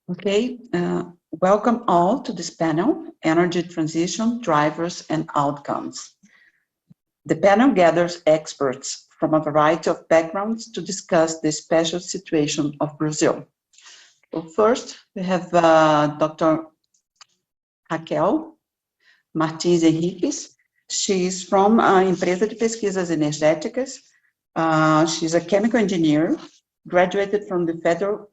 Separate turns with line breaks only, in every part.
Okay, welcome all to this panel, Energy Transition, Drivers and Outcomes. The panel gathers experts from a variety of backgrounds to discuss the special situation of Brazil. So first, we have Dr. Raquel Martins Henriques. She is from Empresa de Pesquisas Energéticas. She's a chemical engineer, graduated from the Federal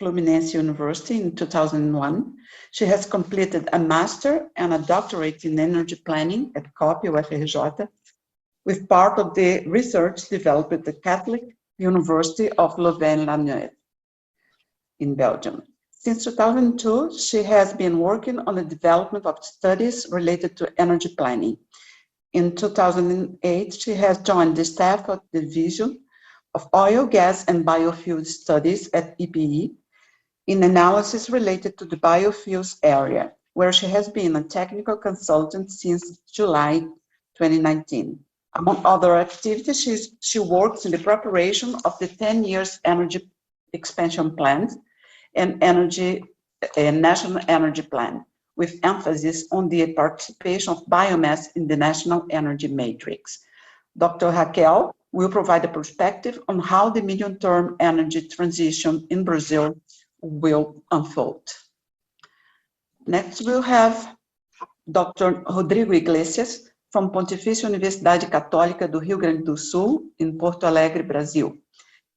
Fluminense University in 2001. She has completed a master and a doctorate in energy planning at COP UFRJ, with part of the research developed at the Catholic University of Leuven-la-Neuve in Belgium. Since 2002, she has been working on the development of studies related to energy planning. In 2008, she has joined the staff of the Division of Oil, Gas and Biofuel Studies at EPE, in analysis related to the biofuels area, where she has been a technical consultant since July 2019. Among other activities, she works in the preparation of the 10 years energy expansion plan and national energy plan, with emphasis on the participation of biomass in the national energy matrix. Dr. Raquel will provide a perspective on how the medium-term energy transition in Brazil will unfold. Next, we'll have Dr. Rodrigo Iglesias from Pontifícia Universidade Católica do Rio Grande do Sul in Porto Alegre, Brazil.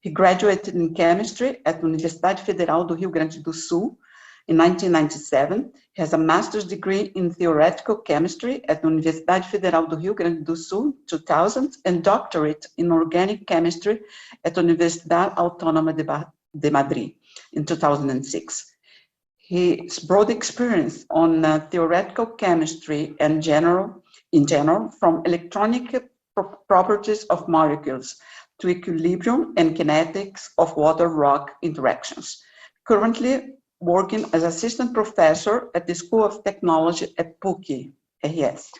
He graduated in chemistry at the Universidade Federal do Rio Grande do Sul in 1997. He has a master's degree in theoretical chemistry at the Universidade Federal do Rio Grande do Sul 2000 and doctorate in organic chemistry at the Universidade Autônoma de Madrid in 2006. His broad experience on theoretical chemistry and in general, from electronic properties of molecules to equilibrium and kinetics of water-rock interactions. Currently working as assistant professor at the School of Technology at PUC-RS,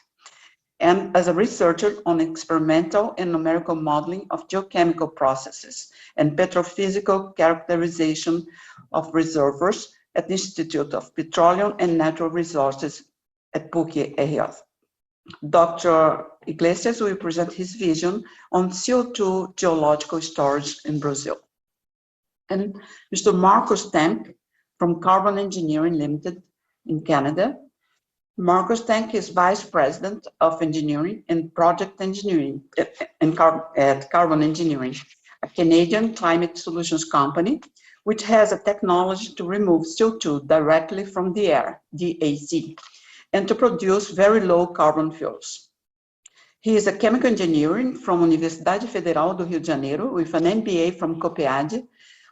and as a researcher on experimental and numerical modeling of geochemical processes and petrophysical characterization of reservoirs at the Institute of Petroleum and Natural Resources at PUC-RS. Dr. Iglesias will present his vision on CO2 geological storage in Brazil. And Mr. Marcos Tank from Carbon Engineering Limited in Canada. Marcos Tank is Vice President of Engineering and Project Engineering at Carbon Engineering, a Canadian climate solutions company, which has a technology to remove CO2 directly from the air, DAC, and to produce very low carbon fuels. He is a chemical engineer from Universidade Federal do Rio de Janeiro with an MBA from COPEAD,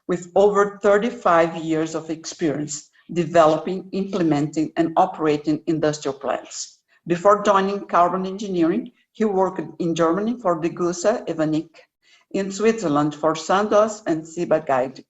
with over 35 years of experience developing, implementing, and operating industrial plants. Before joining Carbon Engineering, he worked in Germany for Degussa Evonik, in Switzerland for Sandoz and Ciba-Geigy,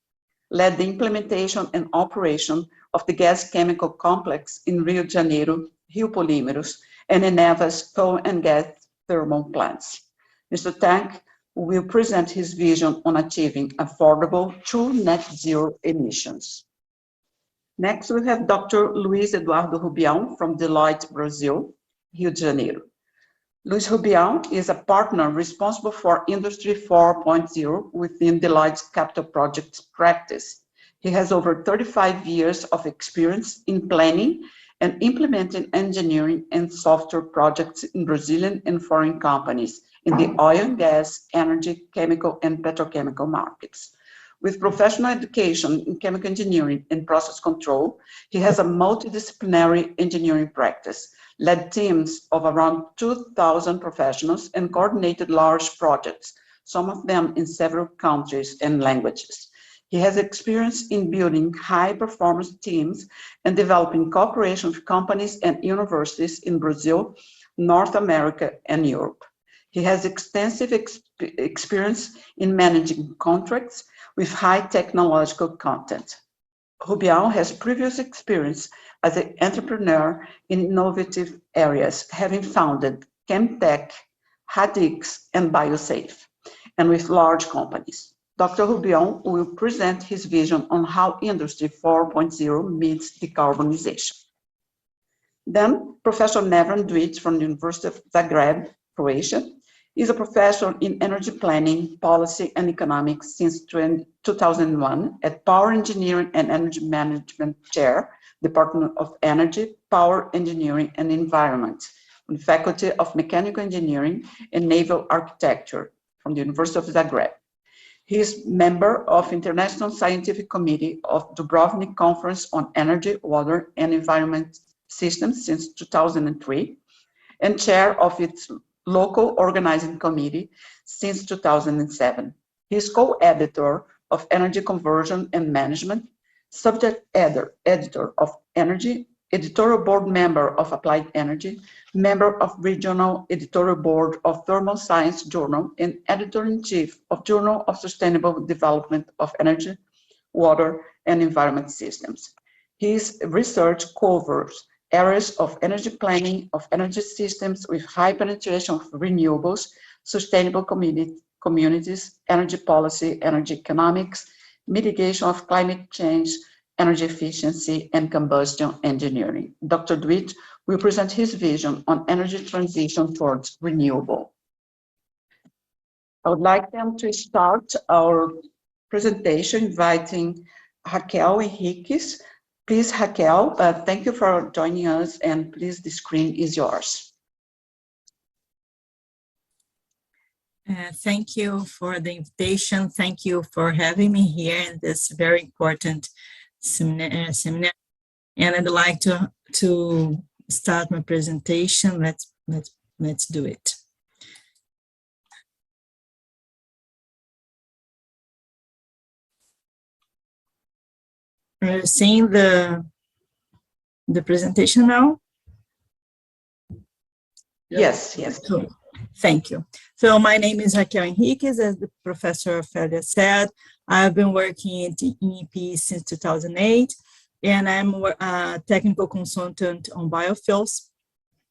led the implementation and operation of the gas chemical complex in Rio de Janeiro, Rio Polímeros, and Eneva's coal and gas thermal plants. Mr. Tank will present his vision on achieving affordable true net zero emissions. Next, we have Dr. Luiz Eduardo Rubião from Deloitte, Brazil, Rio de Janeiro. Luiz Rubião is a partner responsible for Industry 4.0 within Deloitte's capital projects practice. He has over 35 years of experience in planning and implementing engineering and software projects in Brazilian and foreign companies in the oil and gas, energy, chemical, and petrochemical markets. With professional education in chemical engineering and process control, he has a multidisciplinary engineering practice, led teams of around 2,000 professionals, and coordinated large projects, some of them in several countries and languages. He has experience in building high-performance teams and developing cooperation with companies and universities in Brazil, North America, and Europe. He has extensive experience in managing contracts with high technological content. Rubião has previous experience as an entrepreneur in innovative areas, having founded Chemtech, Hadix, and BioSafe, and with large companies. Dr. Rubion will present his vision on how Industry 4.0 meets decarbonization. Then, Professor Neven Dwight from the University of Zagreb, Croatia, is a professor in energy planning, policy, and economics since 2001 at Power Engineering and Energy Management Chair, Department of Energy, Power Engineering and Environment, on the Faculty of Mechanical Engineering and Naval Architecture from the University of Zagreb. He is member of International Scientific Committee of Dubrovnik Conference on Energy, Water, and Environment Systems since 2003, and chair of its local organizing committee since 2007. He is co-editor of Energy Conversion and Management, subject editor of Energy, editorial board member of Applied Energy, member of Regional Editorial Board of Thermal Science Journal, and editor-in-chief of Journal of Sustainable Development of Energy, Water, and Environment Systems. His research covers areas of energy planning, of energy systems with high penetration of renewables, sustainable communities, energy policy, energy economics, mitigation of climate change, energy efficiency, and combustion engineering. Dr. Dwight will present his vision on energy transition towards renewable. I would like them to start our presentation inviting Raquel Henriques. Please, Raquel, thank you for joining us, and please, the screen is yours.
Thank you for the invitation. Thank you for having me here in this very important seminar. And I'd like to start my presentation. Let's do it. Are you seeing the presentation now?
Yes, yes.
Cool. Thank you. So my name is Raquel Henriques, as the Professor Ofelia said. I've been working in EP since 2008, and I'm a technical consultant on biofuels,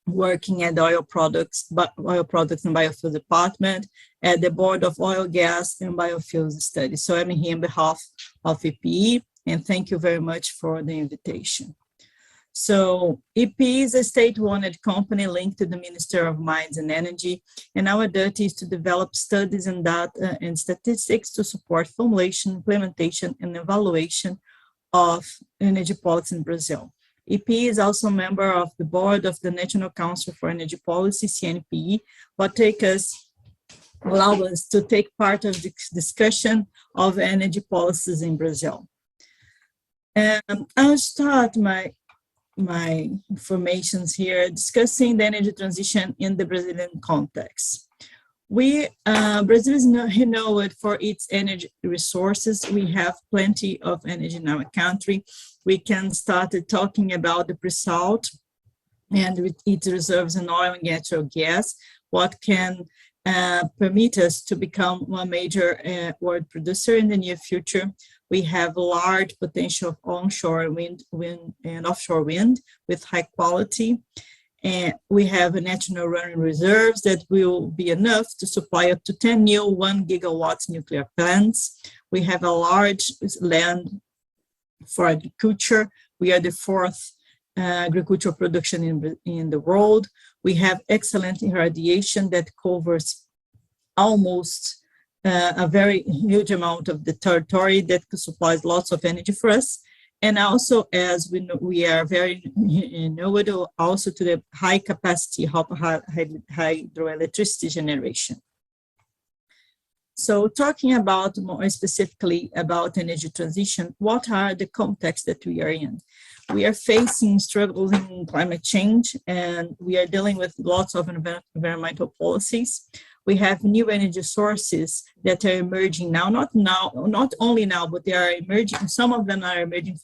working at the oil products and biofuel department at the Board of Oil, Gas, and Biofuels Studies. So I'm here on behalf of EPE, and thank you very much for the invitation. So EP is a state-owned company linked to the Minister of Mines and Energy, and our duty is to develop studies and data and statistics to support formulation, implementation, and evaluation of energy policy in Brazil. EP is also a member of the board of the National Council for Energy Policy, CNPE, what allow us to take part of the discussion of energy policies in Brazil. And I'll start my informations here discussing the energy transition in the Brazilian context. Brazil is known for its energy resources. We have plenty of energy in our country. We can start talking about the pre-salt and its reserves in oil and natural gas, what can permit us to become one major world producer in the near future. We have large potential of onshore wind and offshore wind with high quality. And we have a national running reserves that will be enough to supply up to 10 new 1 gigawatts nuclear plants. We have a large land for agriculture. We are the fourth agricultural production in the world. We have excellent irradiation that covers almost a very huge amount of the territory that supplies lots of energy for us. And also, as we know, we are very nodal also to the high capacity hydroelectricity generation. So talking about more specifically about energy transition, what are the contexts that we are in? We are facing struggles in climate change, and we are dealing with lots of environmental policies. We have new energy sources that are emerging now, not only now, but they are emerging. Some of them are emerging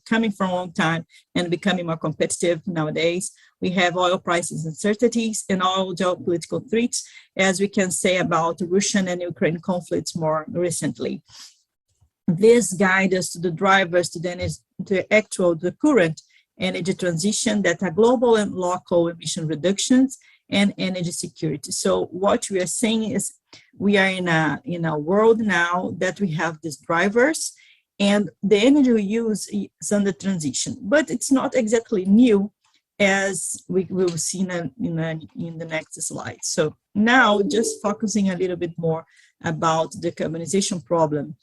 coming from a long time and becoming more competitive nowadays. We have oil prices uncertainties and all geopolitical threats, as we can say about the Russian and Ukraine conflicts more recently. This guides us to the drivers to the current energy transition that are global and local emission reductions and energy security. So what we are saying is we are in a world now that we have these drivers, and the energy we use is under transition, but it's not exactly new, as we will see in the next slide. So now, just focusing a little bit more about the decarbonization problem,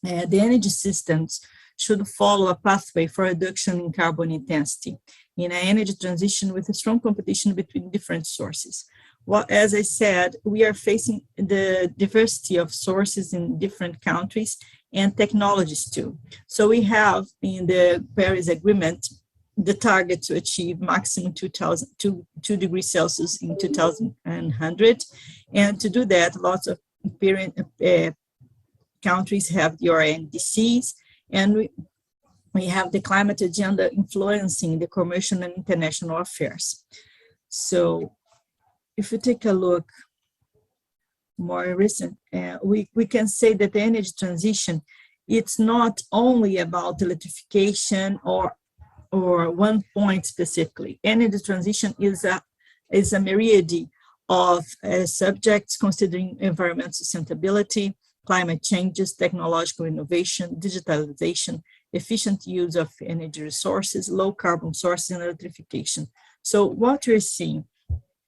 the energy systems should follow a pathway for reduction in carbon intensity in an energy transition with a strong competition between different sources. Well, as I said, we are facing the diversity of sources in different countries and technologies too. So we have in the Paris Agreement the target to achieve maximum 2 degrees Celsius in 2100. And to do that, lots of countries have the RNDCs, and we have the climate agenda influencing the commercial and international affairs. So if you take a look more recent, we can say that the energy transition, it's not only about electrification or one point specifically. Energy transition is a myriad of subjects considering environmental sustainability, climate changes, technological innovation, digitalization, efficient use of energy resources, low carbon sources, and electrification. So what we're seeing,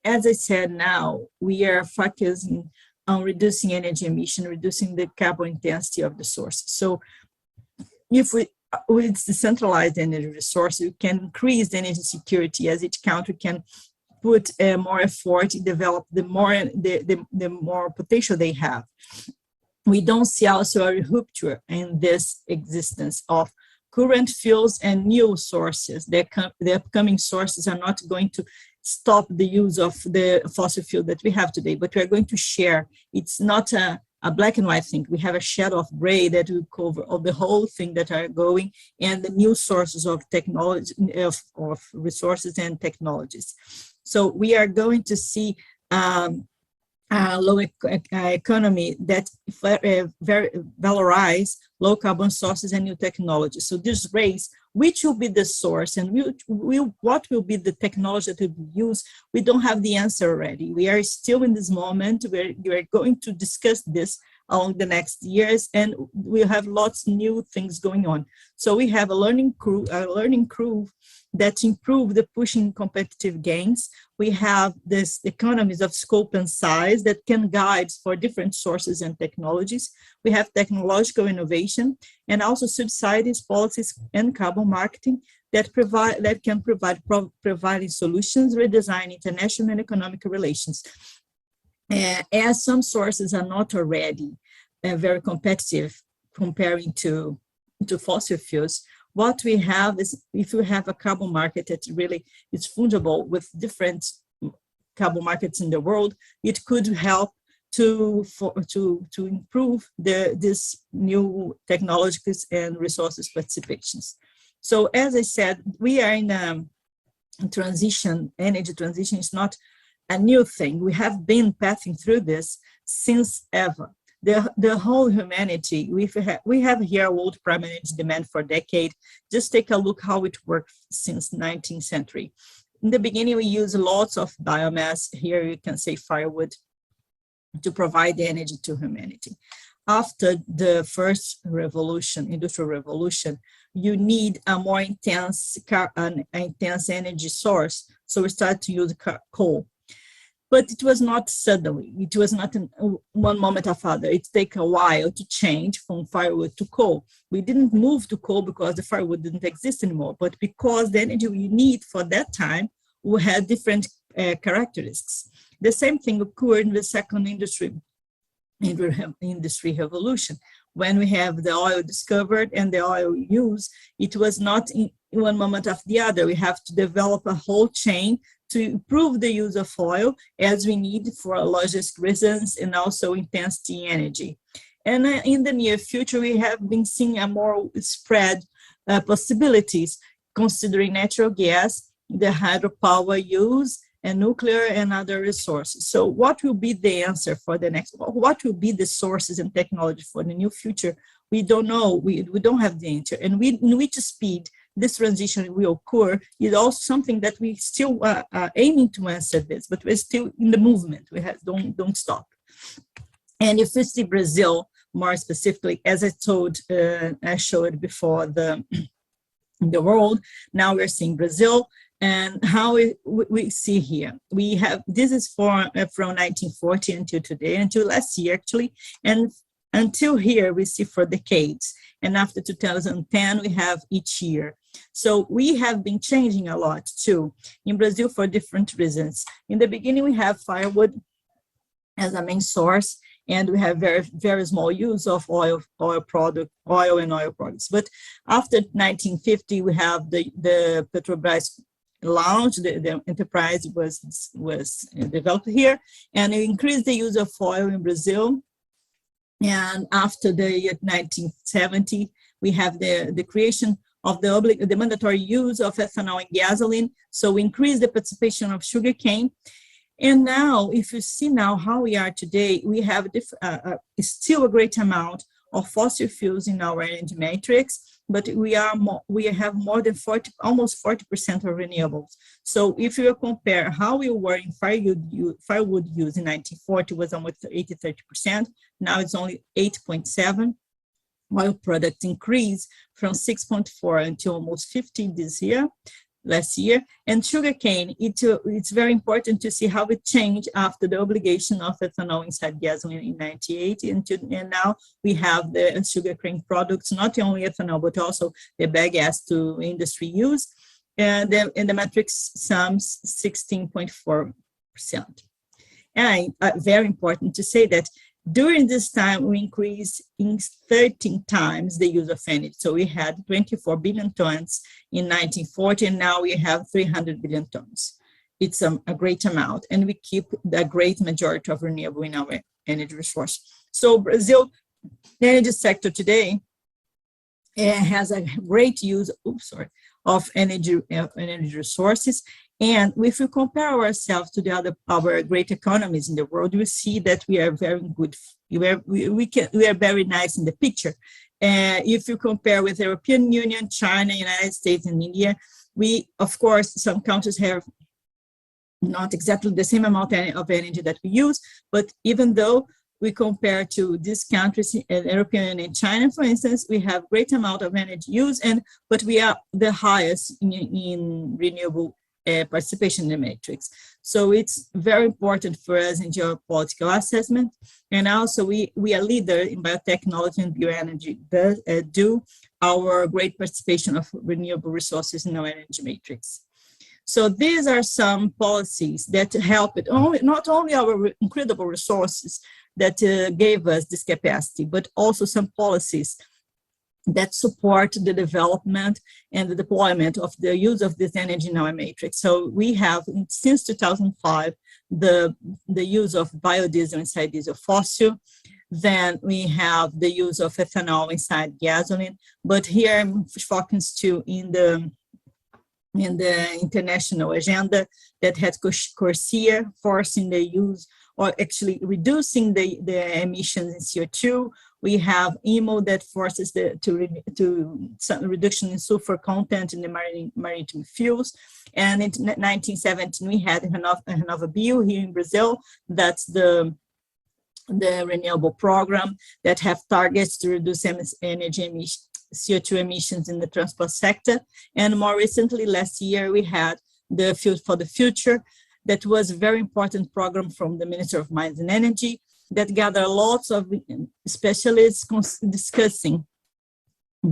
as I said, now we are focusing on reducing energy emission, reducing the carbon intensity of the sources. So if with decentralized energy resources, we can increase the energy security, as each country can put more effort, develop the more potential they have. We don't see also a rupture in this existence of current fuels and new sources. The upcoming sources are not going to stop the use of the fossil fuel that we have today, but we are going to share. It's not a black and white thing. We have a shadow of gray that will cover all the whole thing that are going, and the new sources of technology, of resources and technologies. So we are going to see a low economy that very valorize low carbon sources and new technologies. So this race, which will be the source and what will be the technology that will be used, we don't have the answer already. We are still in this moment where we are going to discuss this along the next years, and we'll have lots of new things going on. So we have a learning curve that improve the pushing competitive gains. We have this economies of scope and size that can guide for different sources and technologies. We have technological innovation and also subsidies, policies, and carbon marketing that can provide providing solutions, redesign international and economic relations. As some sources are not already very competitive comparing to fossil fuels, what we have is, if we have a carbon market that really is fungible with different carbon markets in the world, it could help to improve this new technologies and resources participations. So as I said, we are in a transition. Energy transition is not a new thing. We have been passing through this since ever. The whole humanity, we have here world primary energy demand for a decade. Just take a look how it worked since 19th century. In the beginning, we use lots of biomass. Here you can say firewood to provide the energy to humanity. After the first revolution, industrial revolution, you need a more intense energy source. So we started to use coal. But it was not suddenly, it was not in one moment or other. It takes a while to change from firewood to coal. We didn't move to coal because the firewood didn't exist anymore, but because the energy we need for that time we had different characteristics. The same thing occurred in the second industry revolution. When we have the oil discovered and the oil used, it was not in one moment after the other. We have to develop a whole chain to improve the use of oil as we need for logistic reasons and also intensity energy. And in the near future, we have been seeing a more spread possibilities, considering natural gas, the hydropower use, and nuclear and other resources. So what will be the answer for the next, what will be the sources and technology for the new future? We don't know, we don't have the answer. And we need to speed this transition will occur is also something that we still are aiming to answer this, but we're still in the movement. We don't stop. And if we see Brazil more specifically, as I showed before the world, now we're seeing Brazil. And how we see here, we have, this is from 1940 until today, until last year actually, and until here we see for decades. And after 2010, we have each year. So we have been changing a lot too in Brazil for different reasons. In the beginning, we have firewood as a main source, and we have very, very small use of oil and oil products. But after 1950, we have the Petrobras launched, the enterprise was developed here, and it increased the use of oil in Brazil. And after the year 1970, we have the creation of the mandatory use of ethanol in gasoline. So we increased the participation of sugarcane. And now, if you see now how we are today, we have still a great amount of fossil fuels in our energy matrix, but we have more than almost 40% of renewables. So if you compare how we were in firewood use in 1940 was almost 30%. Now it's only 8.7. Oil products increased from 6.4 until almost 15 last year. And sugarcane, it's very important to see how it changed after the obligation of ethanol inside gasoline in 1980, and now we have the sugarcane products, not only ethanol, but also the bagasse to industry use, and the matrix sums 16.4%. And very important to say that during this time, we increased in 13 times the use of energy. So we had 24 billion tons in 1940, and now we have 300 billion tons. It's a great amount, and we keep the great majority of renewable in our energy resource. So Brazil, the energy sector today has a great use of energy resources. And if we compare ourselves to our great economies in the world, we see that we are very good. We are very nice in the picture. If you compare with the European Union, China, United States, and India, of course, some countries have not exactly the same amount of energy that we use, but even though we compare to these countries, European and China, for instance, we have great amount of energy use, but we are the highest in renewable participation in the matrix. So it's very important for us in geopolitical assessment. And also we are leader in biotechnology and bioenergy due our great participation of renewable resources in our energy matrix. So these are some policies that help it, not only our incredible resources that gave us this capacity, but also some policies that support the development and the deployment of the use of this energy in our matrix. So we have, since 2005, the use of biodiesel inside diesel fossil. Then we have the use of ethanol inside gasoline. But here I'm focused too in the international agenda that has CORSIA forcing the use, or actually reducing the emissions in CO2. We have IMO that forces some reduction in sulfur content in the maritime fuels. And in 1917, we had RenovaBio here in Brazil. That's the renewable program that have targets to reduce CO2 emissions in the transport sector. And more recently, last year, we had the Fuel for the Future. That was a very important program from the Minister of Mines and Energy that gathered lots of specialists discussing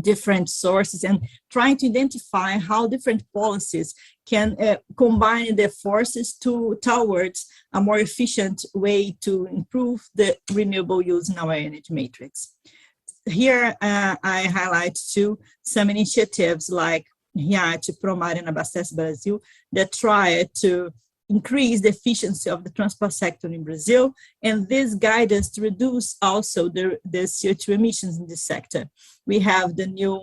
different sources and trying to identify how different policies can combine their forces towards a more efficient way to improve the renewable use in our energy matrix. Here, I highlight too some initiatives like RIACH, Promar, and Abastece Brasil that try to increase the efficiency of the transport sector in Brazil, and this guides us to reduce also the CO2 emissions in this sector. We have the new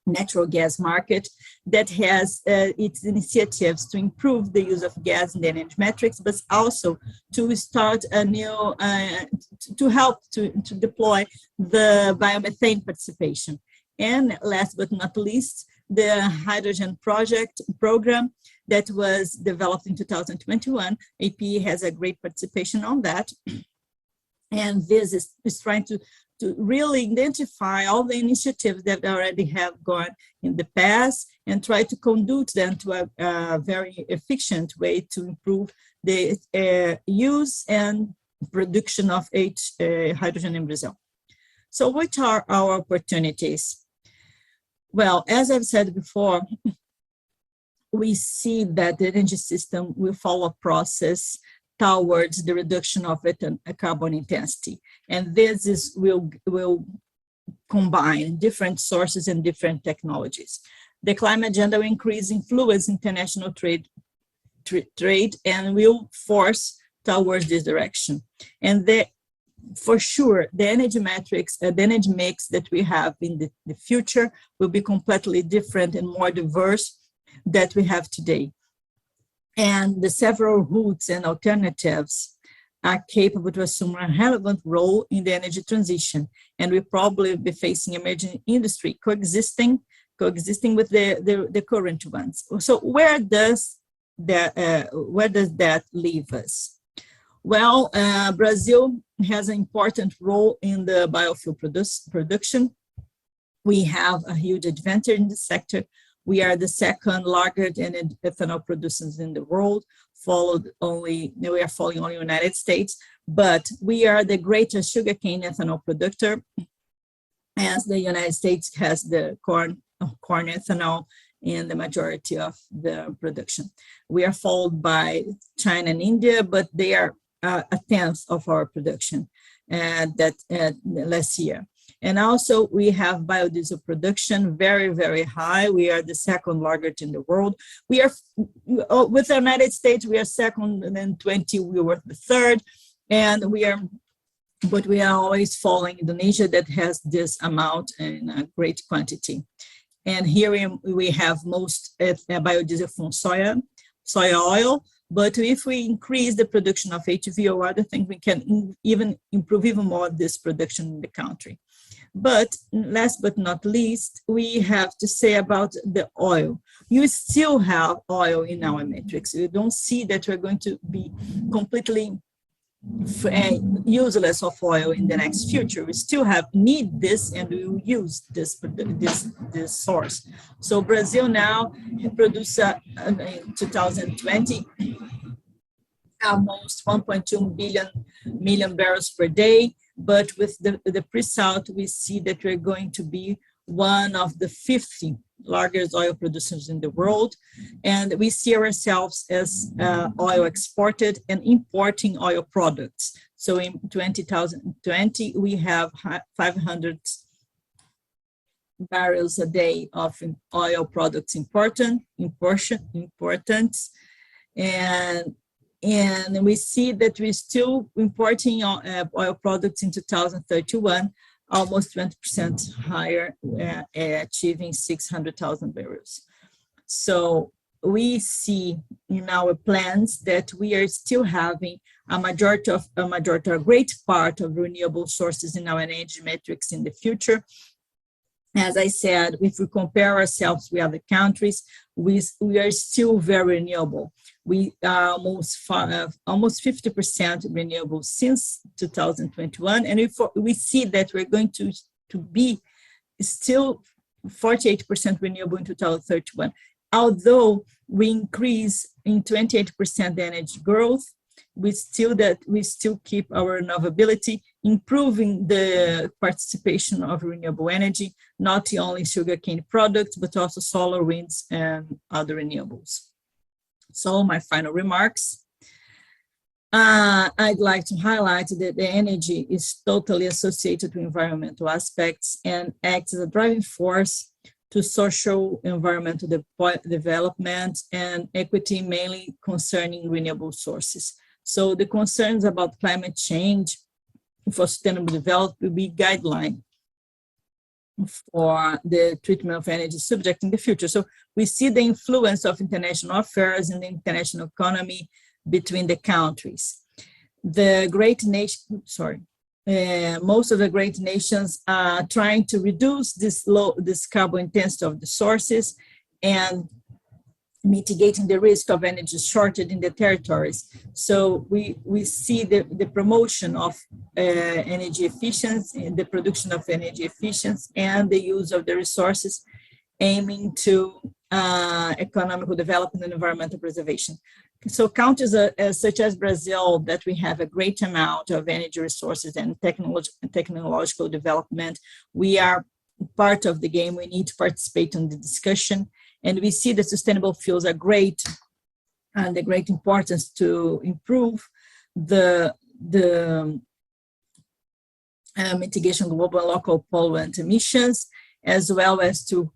natural gas market, that has its initiatives to improve the use of gas in the energy metrics, but also to start a new, to help to deploy the biomethane participation. And last but not least, the hydrogen program that was developed in 2021. AP has a great participation on that. And this is trying to really identify all the initiatives that already have gone in the past and try to conduct them to a very efficient way to improve the use and production of hydrogen in Brazil. So what are our opportunities? Well, as I've said before, we see that the energy system will follow a process towards the reduction of carbon intensity. And this will combine different sources and different technologies. The climate agenda will increase influence international trade and will force towards this direction. And for sure, the energy matrix, the energy mix that we have in the future will be completely different and more diverse that we have today. And the several routes and alternatives are capable to assume a relevant role in the energy transition. And we'll probably be facing emerging industry coexisting with the current ones. So where does that leave us? Well, Brazil has an important role in the biofuel production. We have a huge advantage in the sector. We are the second largest ethanol producers in the world, we are following only United States, but we are the greatest sugarcane ethanol producer, as the United States has the corn ethanol in the majority of the production. We are followed by China and India, but they are a tenth of our production last year. And also we have biodiesel production very, very high. We are the second largest in the world. We are, with the United States, we are second, and then 20, we were the third. And we are always following Indonesia that has this amount in a great quantity. And here we have most biodiesel from soy oil. But if we increase the production of HVO or other things, we can even improve even more this production in the country. But last but not least, we have to say about the oil. You still have oil in our matrix. You don't see that we're going to be completely useless of oil in the next future. We still need this, and we will use this source. So Brazil now produces in 2020 almost 1.2 million barrels per day. But with the pre-salt, we see that we're going to be one of the 50 largest oil producers in the world. And we see ourselves as oil exported and importing oil products. So in 2020, we have 500 barrels a day of oil products important. And we see that we're still importing oil products in 2031, almost 20% higher, achieving 600,000 barrels. So we see in our plans that we are still having a great part of renewable sources in our energy matrix in the future. As I said, if we compare ourselves with other countries, we are still very renewable. We are almost 50% renewable since 2021, and we see that we're going to be still 48% renewable in 2031. Although we increase in 28% the energy growth, we still keep our renewability, improving the participation of renewable energy, not only sugarcane products, but also solar, winds, and other renewables. So my final remarks. I'd like to highlight that the energy is totally associated with environmental aspects and acts as a driving force to social environmental development and equity, mainly concerning renewable sources. So the concerns about climate change for sustainable development will be guideline for the treatment of energy subject in the future. So we see the influence of international affairs in the international economy between the countries. The most of the great nations are trying to reduce this carbon intensity of the sources and mitigating the risk of energy shortage in the territories. So we see the promotion of energy efficiency, the production of energy efficiency, and the use of the resources aiming to economical development and environmental preservation. So countries such as Brazil, that we have a great amount of energy resources and technological development, we are part of the game. We need to participate in the discussion. And we see that sustainable fuels are great, and the great importance to improve the mitigation of global and local pollutant emissions, as well as to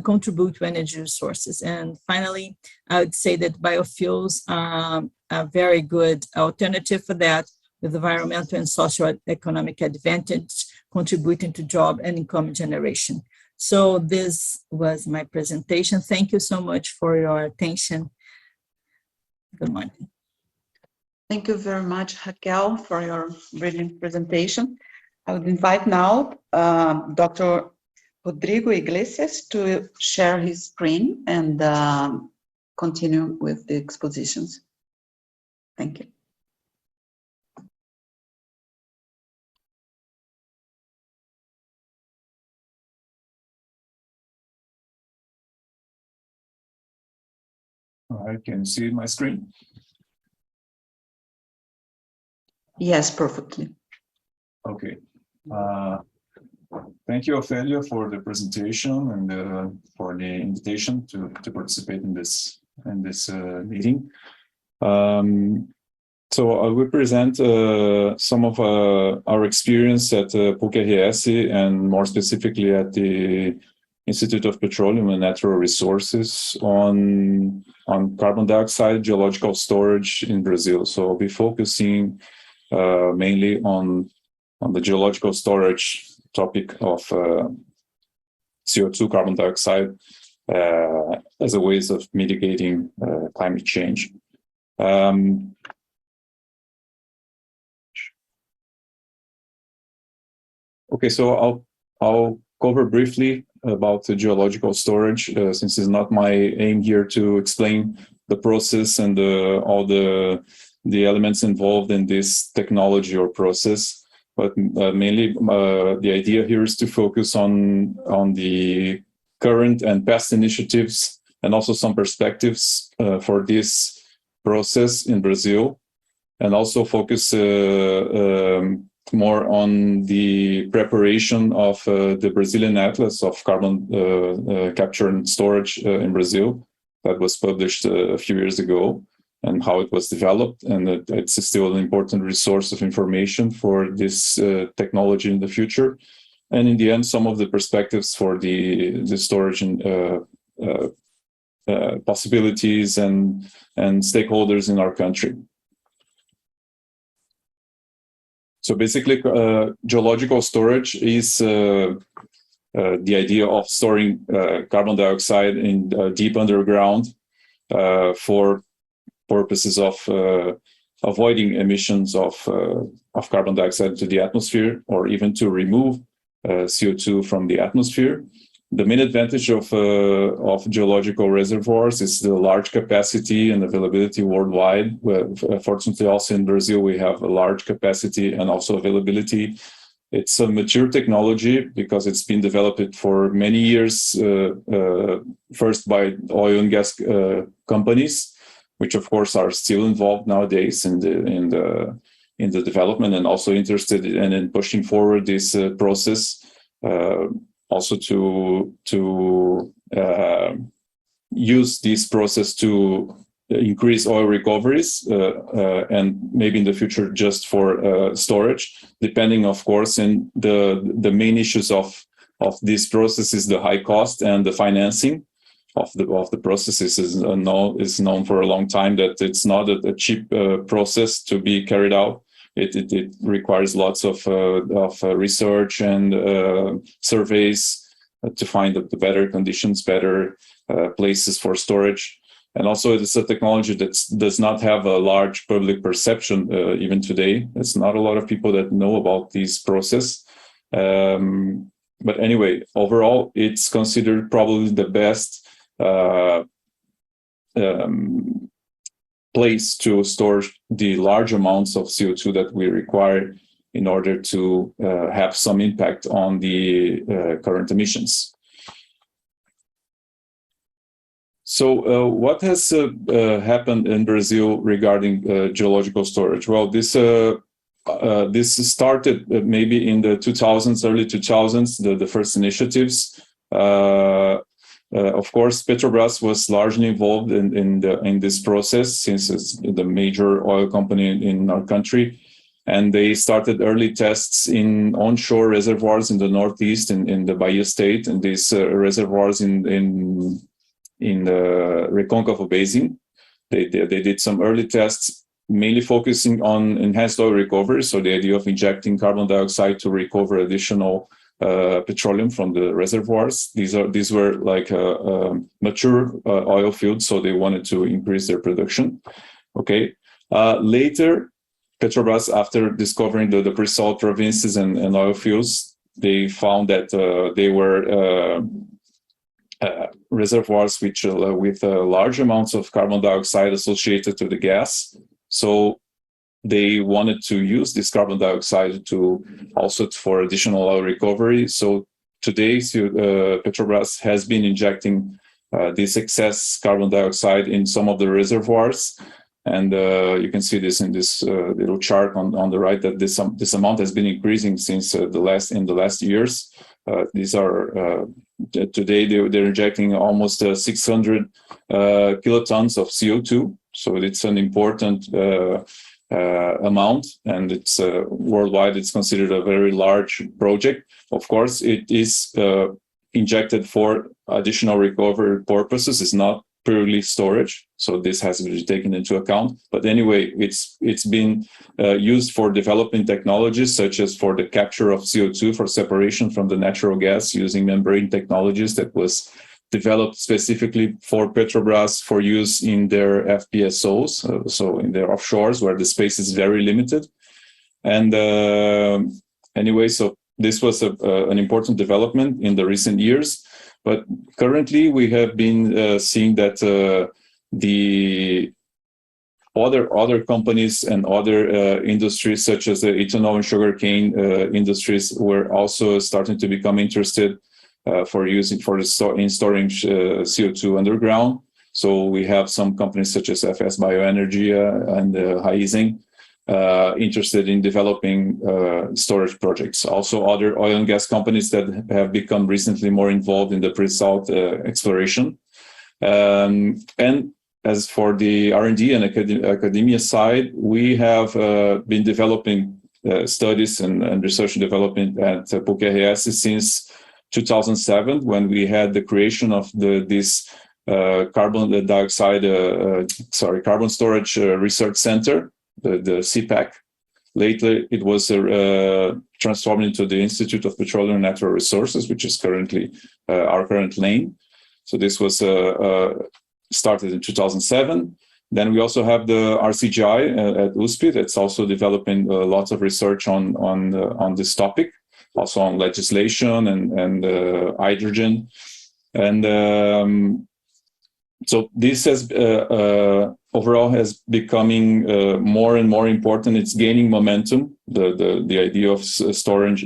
contribute to energy resources. And finally, I would say that biofuels are a very good alternative for that, with environmental and socio-economic advantage, contributing to job and income generation. So this was my presentation. Thank you so much for your attention. Good morning.
Thank you very much, Raquel, for your brilliant presentation. I would invite now Dr. Rodrigo Iglesias to share his screen and continue with the expositions. Thank you.
I can see my screen.
Yes, perfectly.
Okay. Thank you, Ofelia, for the presentation and for the invitation to participate in this meeting. So I will present some of our experience at PUC-RS and more specifically at the Institute of Petroleum and Natural Resources on carbon dioxide geological storage in Brazil. So I'll be focusing mainly on the geological storage topic of CO2, carbon dioxide, as a ways of mitigating climate change. Okay, so I'll cover briefly about the geological storage, since it's not my aim here to explain the process and all the elements involved in this technology or process, but mainly the idea here is to focus on the current and past initiatives and also some perspectives for this process in Brazil, and also focus more on the preparation of the Brazilian Atlas of Carbon Capture and Storage in Brazil that was published a few years ago, and how it was developed, and it's still an important resource of information for this technology in the future. And in the end, some of the perspectives for the storage and possibilities and stakeholders in our country. So basically, geological storage is the idea of storing carbon dioxide in deep underground for purposes of avoiding emissions of carbon dioxide to the atmosphere, or even to remove CO2 from the atmosphere. The main advantage of geological reservoirs is the large capacity and availability worldwide. Fortunately, also in Brazil, we have a large capacity and also availability. It's a mature technology because it's been developed for many years, first by oil and gas companies, which of course are still involved nowadays in the development, and also interested in pushing forward this process. Also to use this process to increase oil recoveries, and maybe in the future just for storage, depending, of course, in the main issues of this process is the high cost and the financing of the processes is known for a long time that it's not a cheap process to be carried out. It requires lots of research and surveys to find the better conditions, better places for storage. And also it's a technology that does not have a large public perception even today. It's not a lot of people that know about this process. But anyway, overall, it's considered probably the best place to store the large amounts of CO2 that we require in order to have some impact on the current emissions. So what has happened in Brazil regarding geological storage? Well, this started maybe in the 2000s, early 2000s, the first initiatives. Of course, Petrobras was largely involved in this process, since it's the major oil company in our country. And they started early tests in onshore reservoirs in the Northeast, in the Bahia state, and these reservoirs in the Recôncavo Basin. They did some early tests, mainly focusing on enhanced oil recovery. So the idea of injecting carbon dioxide to recover additional petroleum from the reservoirs. These were like mature oil fields, so they wanted to increase their production. Okay. Later, Petrobras, after discovering the pre-salt provinces and oil fields, they found that they were reservoirs with large amounts of carbon dioxide associated to the gas. So they wanted to use this carbon dioxide for additional oil recovery. So today, Petrobras has been injecting this excess carbon dioxide in some of the reservoirs. And you can see this in this little chart on the right, that this amount has been increasing since in the last years. These are today they're injecting almost 600 kilotons of CO2. So it's an important amount, and it's worldwide. It's considered a very large project. Of course, it is injected for additional recovery purposes. It's not purely storage, so this has to be taken into account. But anyway, it's been used for developing technologies such as for the capture of CO2 for separation from the natural gas using membrane technologies that was developed specifically for Petrobras for use in their FPSOs, so in their offshores where the space is very limited. And anyway, so this was an important development in the recent years. But currently, we have been seeing that the other companies and other industries, such as the ethanol and sugarcane industries, were also starting to become interested in storing CO2 underground. So we have some companies such as FS Bioenergy and Raízen interested in developing storage projects. Also, other oil and gas companies that have become recently more involved in the pre-salt exploration. And as for the R&D and academia side, we have been developing studies and research and development at PUC-RS since 2007, when we had the creation of this carbon storage research center, the CPAC. Later, it was transformed into the Institute of Petroleum and Natural Resources, which is currently our current name. So this was started in 2007. Then we also have the RCGI at USP that's also developing lots of research on this topic, also on legislation and hydrogen. And so this has overall has becoming more and more important. It's gaining momentum. The idea of storing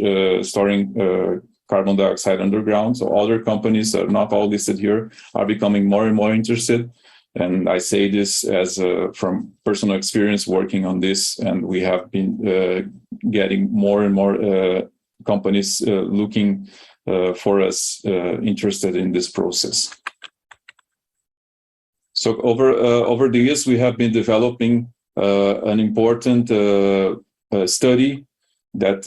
carbon dioxide underground. So other companies that are not all listed here are becoming more and more interested. And I say this as from personal experience working on this, and we have been getting more and more companies looking for us interested in this process. So over the years, we have been developing an important study that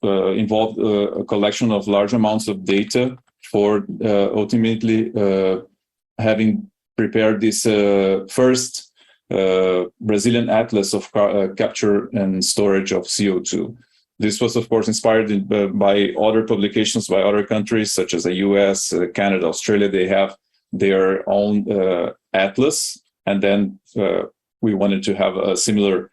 involved a collection of large amounts of data for ultimately having prepared this first Brazilian atlas of capture and storage of CO2. This was, of course, inspired by other publications by other countries, such as the US, Canada, Australia. They have their own atlas, and then we wanted to have a similar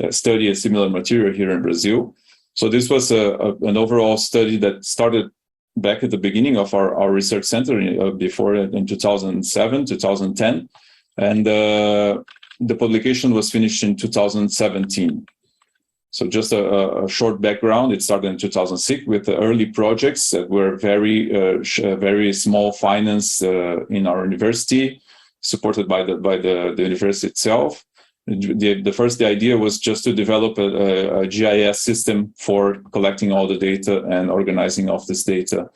study, a similar material here in Brazil. So this was an overall study that started back at the beginning of our research center before in 2007, 2010. And the publication was finished in 2017. So just a short background, it started in 2006 with the early projects that were very small finance in our university, supported by the university itself. The idea was just to develop a GIS system for collecting all the data and organizing of this data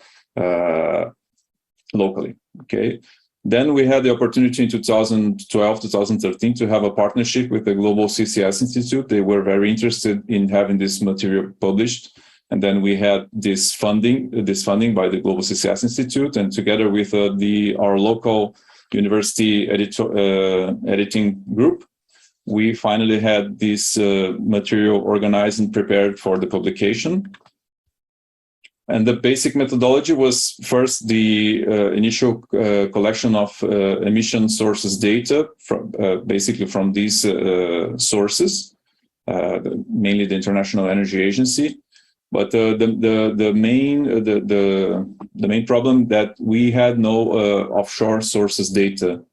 locally. Okay. Then we had the opportunity in 2012, 2013 to have a partnership with the Global CCS Institute. They were very interested in having this material published. And then we had this funding by the Global CCS Institute, and together with our local university editing group, we finally had this material organized and prepared for the publication. And the basic methodology was first the initial collection of emission sources data basically from these sources, mainly the International Energy Agency. But the main problem that we had no offshore sources data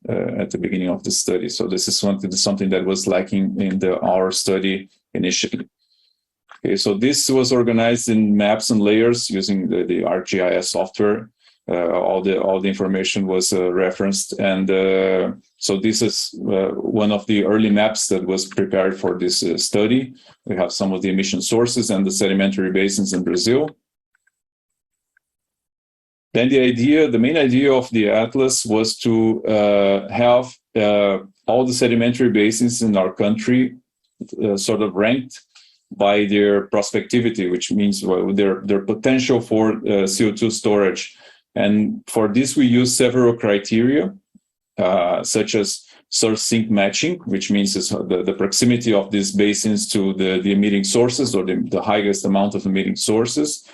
at the beginning of the study. So this is something that was lacking in our study initially. Okay, so this was organized in maps and layers using the ArcGIS software. All the information was referenced, and so this is one of the early maps that was prepared for this study. We have some of the emission sources and the sedimentary basins in Brazil. Then the main idea of the atlas was to have all the sedimentary basins in our country sort of ranked by their prospectivity, which means their potential for CO2 storage. And for this, we use several criteria, such as source sink matching, which means the proximity of these basins to the emitting sources, or the highest amount of emitting sources,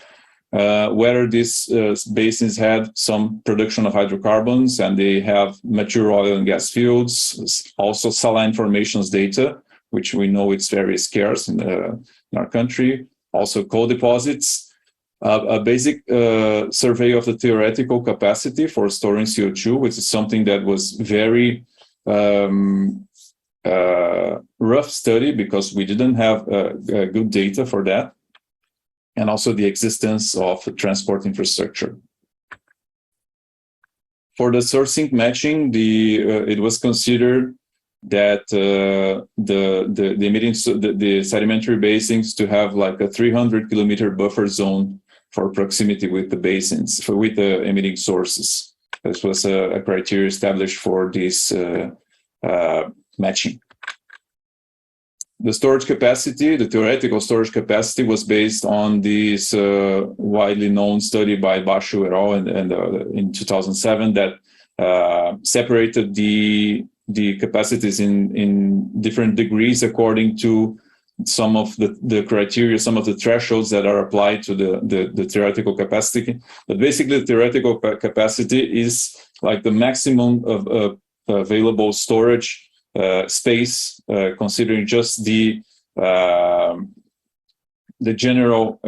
whether these basins had some production of hydrocarbons and they have mature oil and gas fields, also saline formations data, which we know it's very scarce in our country, also coal deposits, a basic survey of the theoretical capacity for storing CO2, which is something that was very rough study because we didn't have good data for that, and also the existence of transport infrastructure. For the source sink matching, it was considered that the sedimentary basins to have like a 300-kilometer buffer zone for proximity with the basins, with the emitting sources. This was a criteria established for this matching. The storage capacity, the theoretical storage capacity, was based on this widely known study by Basho et al. In 2007 that separated the capacities in different degrees according to some of the criteria, some of the thresholds that are applied to the theoretical capacity. But basically, the theoretical capacity is like the maximum of available storage space, considering just the general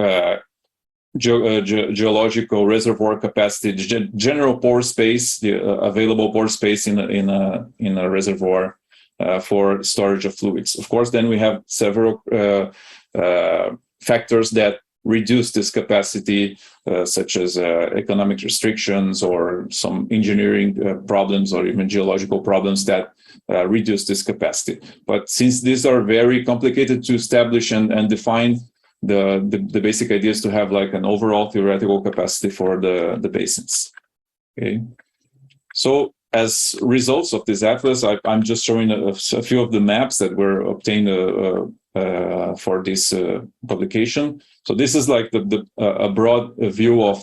geological reservoir capacity, the general pore space, the available pore space in a reservoir for storage of fluids. Of course, then we have several factors that reduce this capacity, such as economic restrictions or some engineering problems or even geological problems that reduce this capacity. But since these are very complicated to establish and define, the basic idea is to have like an overall theoretical capacity for the basins. Okay, so as results of this atlas, I'm just showing a few of the maps that were obtained for this publication. So this is like a broad view of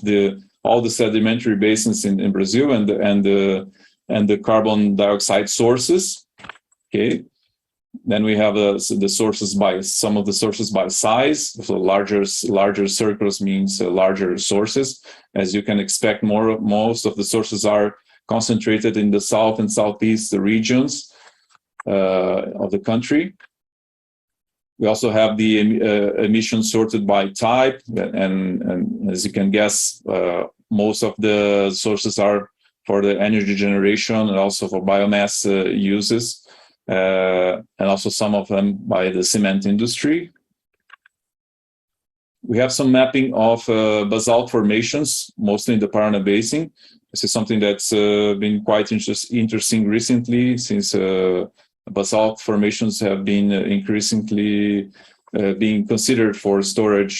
all the sedimentary basins in Brazil and the carbon dioxide sources. Okay. Then we have the sources some of the sources by size. So larger circles means larger sources. As you can expect, most of the sources are concentrated in the south and southeast regions of the country. We also have the emissions sorted by type, and as you can guess, most of the sources are for the energy generation and also for biomass uses, and also some of them by the cement industry. We have some mapping of basalt formations, mostly in the Paraná Basin. This is something that's been quite interesting recently, since basalt formations have been increasingly being considered for storage,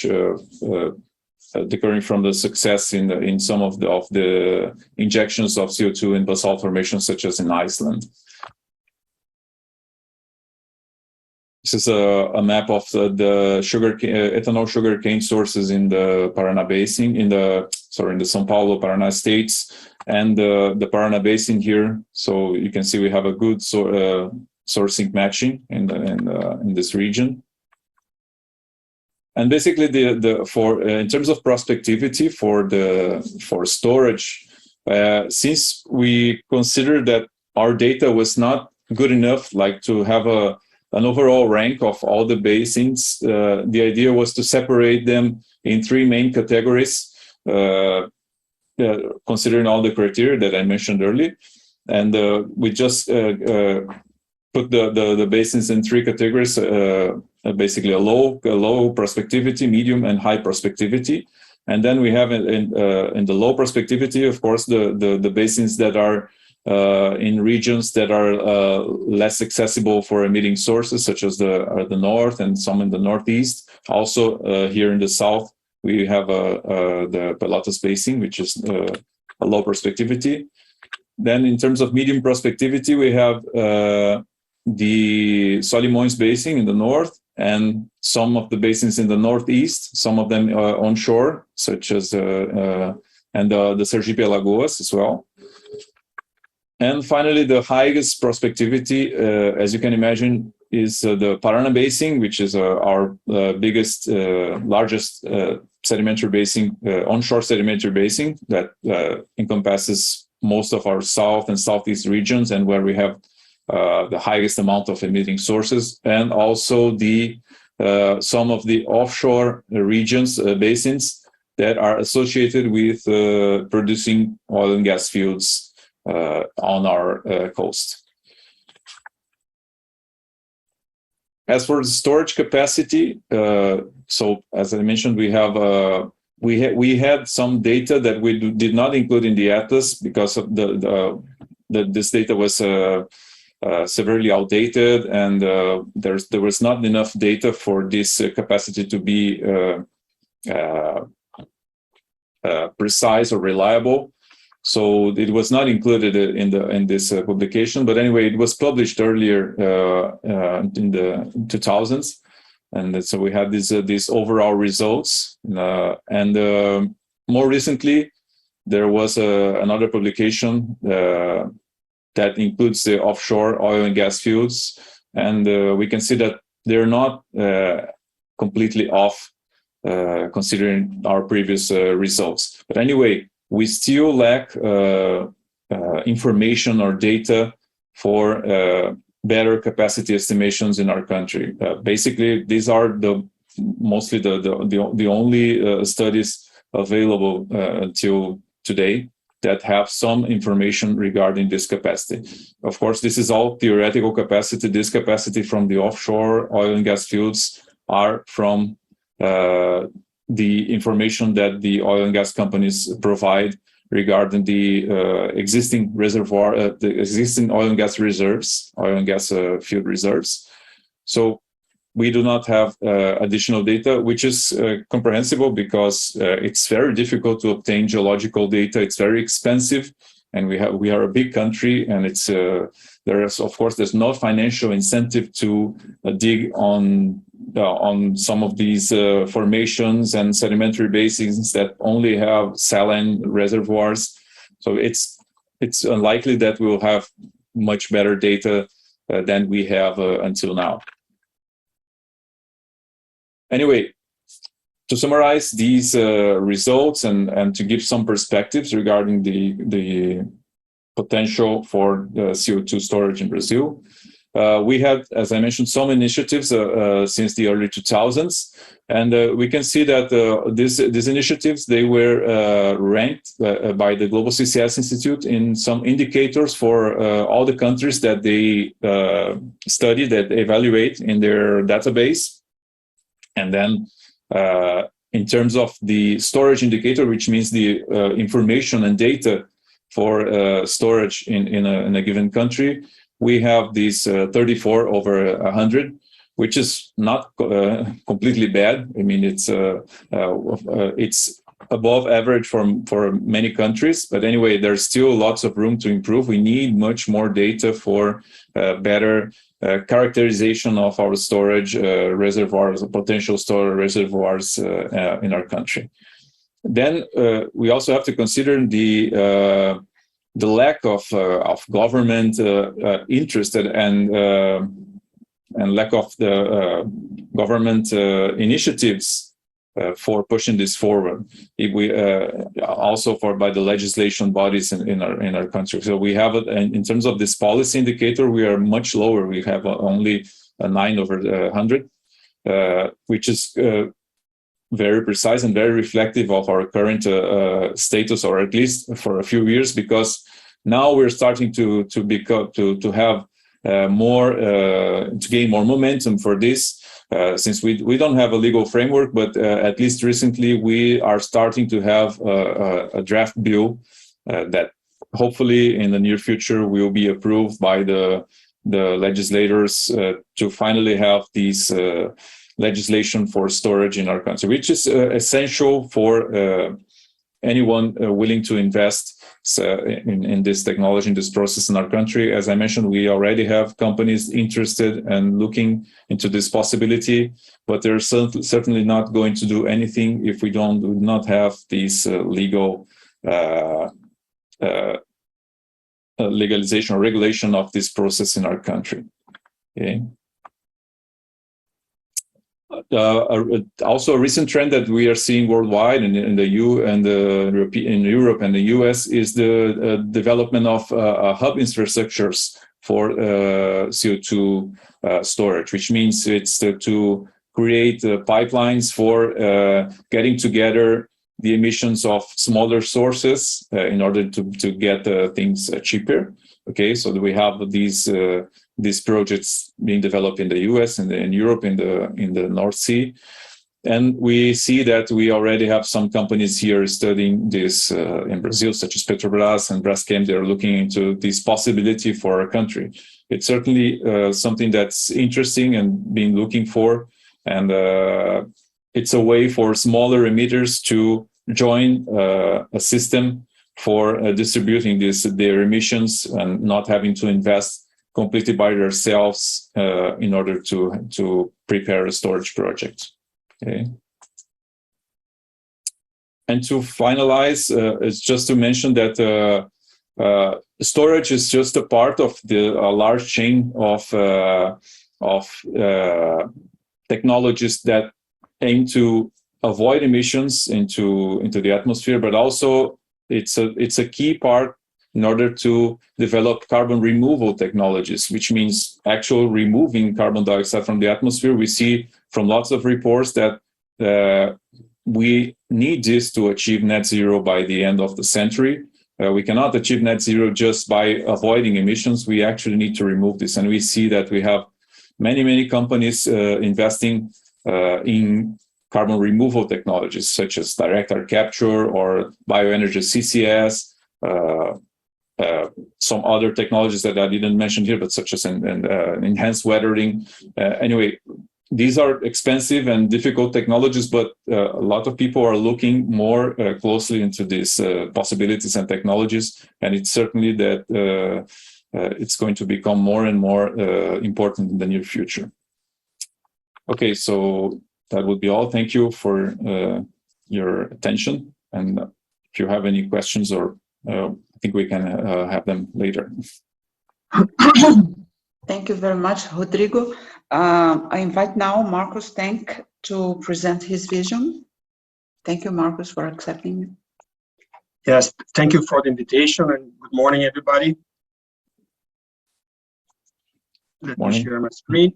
decoring from the success in some of the injections of CO2 in basalt formations, such as in Iceland. This is a map of the ethanol sugarcane sources in the Paraná Basin, in the São Paulo, Paraná states, and the Paraná Basin here. So you can see we have a good sourcing matching in this region. And basically, in terms of prospectivity for storage, since we considered that our data was not good enough, like to have an overall rank of all the basins, the idea was to separate them in three main categories, considering all the criteria that I mentioned earlier. And we just put the basins in three categories, basically a low prospectivity, medium, and high prospectivity. And then we have in the low prospectivity, of course, the basins that are in regions that are less accessible for emitting sources, such as the north and some in the northeast. Also, here in the south, we have the Pelotas Basin, which is a low prospectivity. Then, in terms of medium prospectivity, we have the Solimões Basin in the north, and some of the basins in the northeast, some of them onshore, such as the Sergipe Alagoas as well. And finally, the highest prospectivity, as you can imagine, is the Paraná Basin, which is our biggest, largest sedimentary basin, onshore sedimentary basin that encompasses most of our south and southeast regions, and where we have the highest amount of emitting sources, and also some of the offshore regions, basins that are associated with producing oil and gas fields on our coast. As for the storage capacity, so as I mentioned, we had some data that we did not include in the atlas because of this data was severely outdated, and there was not enough data for this capacity to be precise or reliable. So it was not included in this publication. But anyway, it was published earlier in the 2000s, and so we had these overall results. And more recently, there was another publication that includes the offshore oil and gas fields, and we can see that they're not completely off, considering our previous results. But anyway, we still lack information or data for better capacity estimations in our country. Basically, these are mostly the only studies available until today that have some information regarding this capacity. Of course, this is all theoretical capacity. This capacity from the offshore oil and gas fields are from the information that the oil and gas companies provide regarding the existing reservoir, the existing oil and gas reserves, oil and gas field reserves. So we do not have additional data, which is comprehensible because it's very difficult to obtain geological data. It's very expensive, and we are a big country, and it's there's no financial incentive to dig on some of these formations and sedimentary basins that only have saline reservoirs. So it's unlikely that we'll have much better data than we have until now. Anyway, to summarize these results and to give some perspectives regarding the potential for CO2 storage in Brazil. We had, as I mentioned, some initiatives since the early 2000s, and we can see that these initiatives, they were ranked by the Global CCS Institute in some indicators for all the countries that they study, that they evaluate in their database. And then in terms of the storage indicator, which means the information and data for storage in a given country, we have these 34 over 100, which is not completely bad. I mean, it's above average for many countries, but anyway, there's still lots of room to improve. We need much more data for better characterization of our storage reservoirs, potential storage reservoirs in our country. Then we also have to consider the lack of government interest and lack of the government initiatives for pushing this forward. If we also by the legislation bodies in our country. So we have in terms of this policy indicator, we are much lower. We have only a 9 over 100, which is very precise and very reflective of our current status, or at least for a few years, because now we're starting to have more to gain more momentum for this, since we don't have a legal framework, but at least recently we are starting to have a draft bill that hopefully in the near future will be approved by the legislators to finally have these legislation for storage in our country, which is essential for anyone willing to invest in this technology, in this process in our country. As I mentioned, we already have companies interested and looking into this possibility, but they're certainly not going to do anything if we do not have these legal legalization or regulation of this process in our country. Okay. Also, a recent trend that we are seeing worldwide in Europe and the US is the development of hub infrastructures for CO2 storage, which means it's to create pipelines for getting together the emissions of smaller sources in order to get things cheaper. Okay, so we have these projects being developed in the US and in Europe in the North Sea, and we see that we already have some companies here studying this in Brazil, such as Petrobras and Braskem. They're looking into this possibility for our country. It's certainly something that's interesting and being looking for, and it's a way for smaller emitters to join a system for distributing their emissions and not having to invest completely by themselves in order to prepare a storage project. Okay. And to finalize, it's just to mention that storage is just a part of a large chain of technologies that aim to avoid emissions into the atmosphere, but also it's a key part in order to develop carbon removal technologies, which means actual removing carbon dioxide from the atmosphere. We see from lots of reports that we need this to achieve net zero by the end of the century. We cannot achieve net zero just by avoiding emissions. We actually need to remove this. And we see that we have many companies investing in carbon removal technologies, such as direct air capture or bioenergy CCS, some other technologies that I didn't mention here, but such as enhanced weathering. Anyway, these are expensive and difficult technologies, but a lot of people are looking more closely into these possibilities and technologies, and it's certainly that it's going to become more and more important in the near future. Okay, so that would be all. Thank you for your attention, and if you have any questions, or I think we can have them later.
Thank you very much, Rodrigo. I invite now Marcus Tank to present his vision. Thank you, Marcus, for accepting.
Yes, thank you for the invitation and good morning, everybody. Let me share my screen.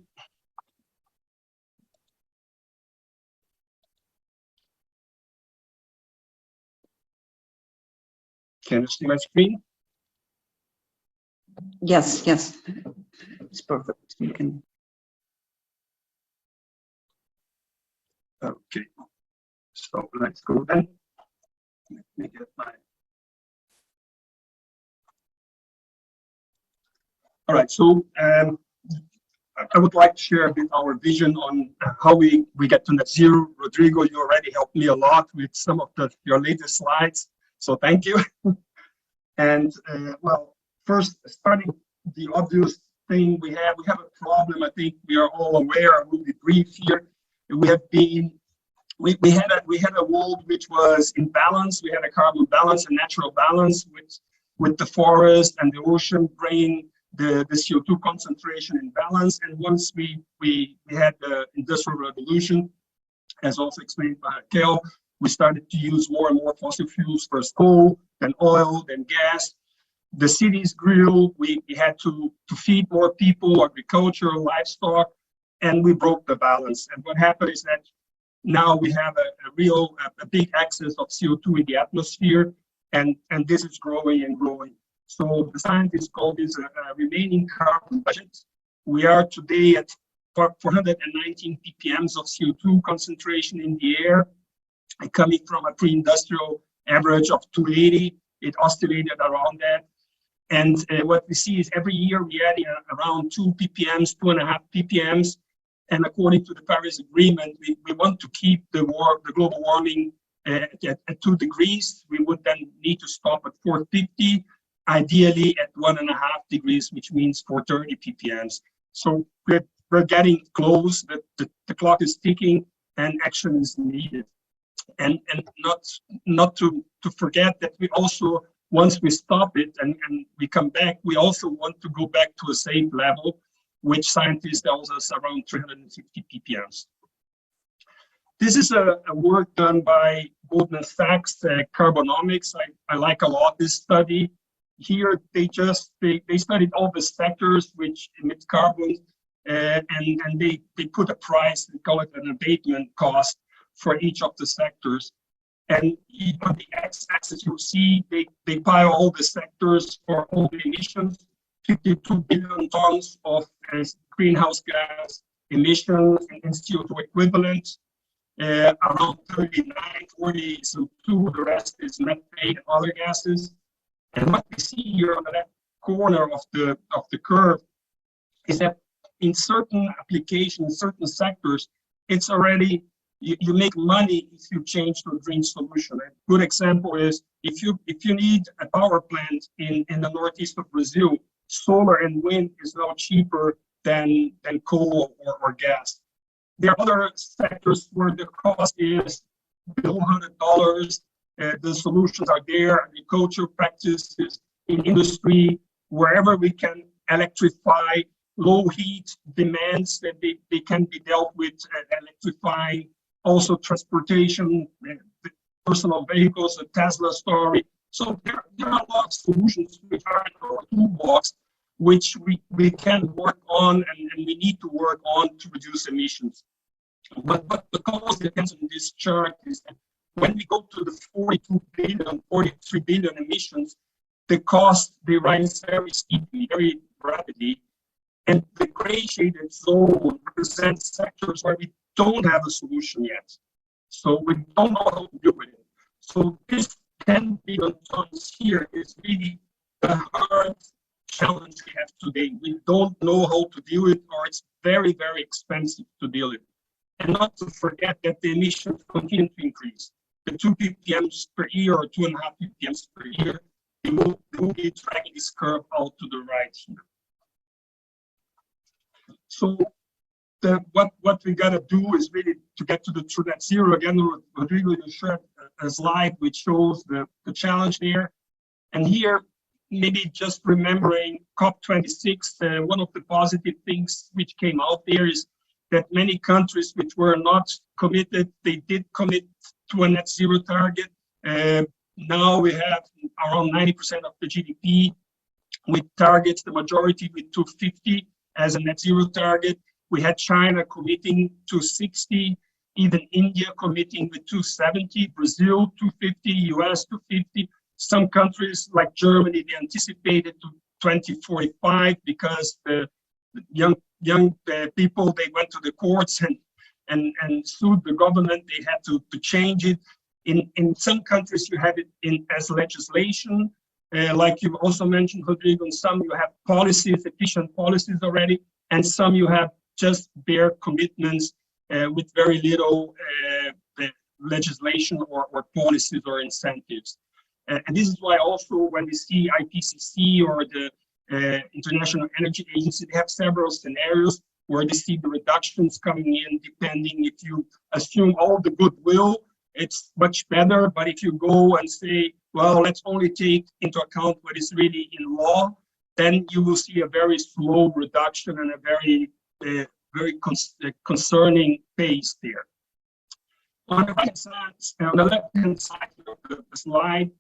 Can you see my screen?
Yes, yes, it's perfect. You can.
Okay, so let's go then. Let me get my. All right, so I would like to share a bit our vision on how we get to net zero. Rodrigo, you already helped me a lot with some of your latest slides, so thank you. And well, first, starting the obvious thing we have a problem. I think we are all aware. I will be brief here. We have been we had a world which was in balance. We had a carbon balance, a natural balance with the forest and the ocean bringing the CO2 concentration in balance. And once we had the Industrial Revolution, as also explained by Raquel, we started to use more and more fossil fuels, first coal, then oil, then gas. The cities grew. We had to feed more people, agriculture, livestock, and we broke the balance. And what happened is that now we have a big excess of CO2 in the atmosphere, and this is growing and growing. So the scientists call this a remaining carbon budget. We are today at 419 ppms of CO2 concentration in the air, coming from a pre-industrial average of 280. It oscillated around that. And what we see is every year we're adding around 2 ppms, 2.5 ppms. And according to the Paris Agreement, we want to keep the global warming at 2 degrees. We would then need to stop at 450, ideally at 1.5 degrees, which means 430 ppms. So we're getting close. The clock is ticking, and action is needed. And not to forget that we also, once we stop it and we come back, we also want to go back to a safe level, which scientists tells us around 350 ppms. This is a work done by Goldman Sachs, Carbonomics. I like a lot this study. Here they studied all the sectors which emit carbon, and they put a price, they call it an abatement cost for each of the sectors. And on the x-axis, you'll see they pile all the sectors for all the emissions, 52 billion tons of greenhouse gas emissions and CO2 equivalent, around 39, 40 CO2, the rest is methane and other gases. And what we see here on the left corner of the curve is that in certain applications, certain sectors, it's already, you make money if you change to a green solution. A good example is if you need a power plant in the northeast of Brazil, solar and wind is now cheaper than coal or gas. There are other sectors where the cost is below $100. The solutions are there, agriculture practices, in industry, wherever we can electrify low heat demands that they can be dealt with, electrifying. Also transportation, personal vehicles, the Tesla story. So there are a lot of solutions which are in our toolbox, which we can work on and we need to work on to reduce emissions. But the consequence in this chart is that when we go to the 42 billion, 43 billion emissions, the cost, they rise very steeply, very rapidly. And the gray shaded zone represents sectors where we don't have a solution yet. So we don't know how to deal with it. So this 10 billion tons here is really the hard challenge we have today. We don't know how to deal with it, or it's very, very expensive to deal with. And not to forget that the emissions continue to increase. The 2 ppms per year or 2.5 ppms per year, they will be dragging this curve out to the right here. So what we gotta do is really to get to the true net zero. Again, Rodrigo, you shared a slide which shows the challenge there. And here, maybe just remembering COP26, one of the positive things which came out there is that many countries which were not committed, they did commit to a net zero target. Now we have around 90% of the GDP with targets, the majority with 250 as a net zero target. We had China committing to 60, even India committing with 270, Brazil 250, US 250. Some countries like Germany, they anticipated to 2045 because the young people, they went to the courts and sued the government. They had to change it. In some countries, you have it as legislation, like you also mentioned, Rodrigo. In some, you have policies, efficient policies already, and some you have just bare commitments with very little legislation or policies or incentives. And this is why also when we see IPCC or the International Energy Agency, they have several scenarios where they see the reductions coming in, depending if you assume all the goodwill, it's much better. But if you go and say, well, let's only take into account what is really in law, then you will see a very slow reduction and a very concerning pace there. On the right side, on the left-hand side of the slide,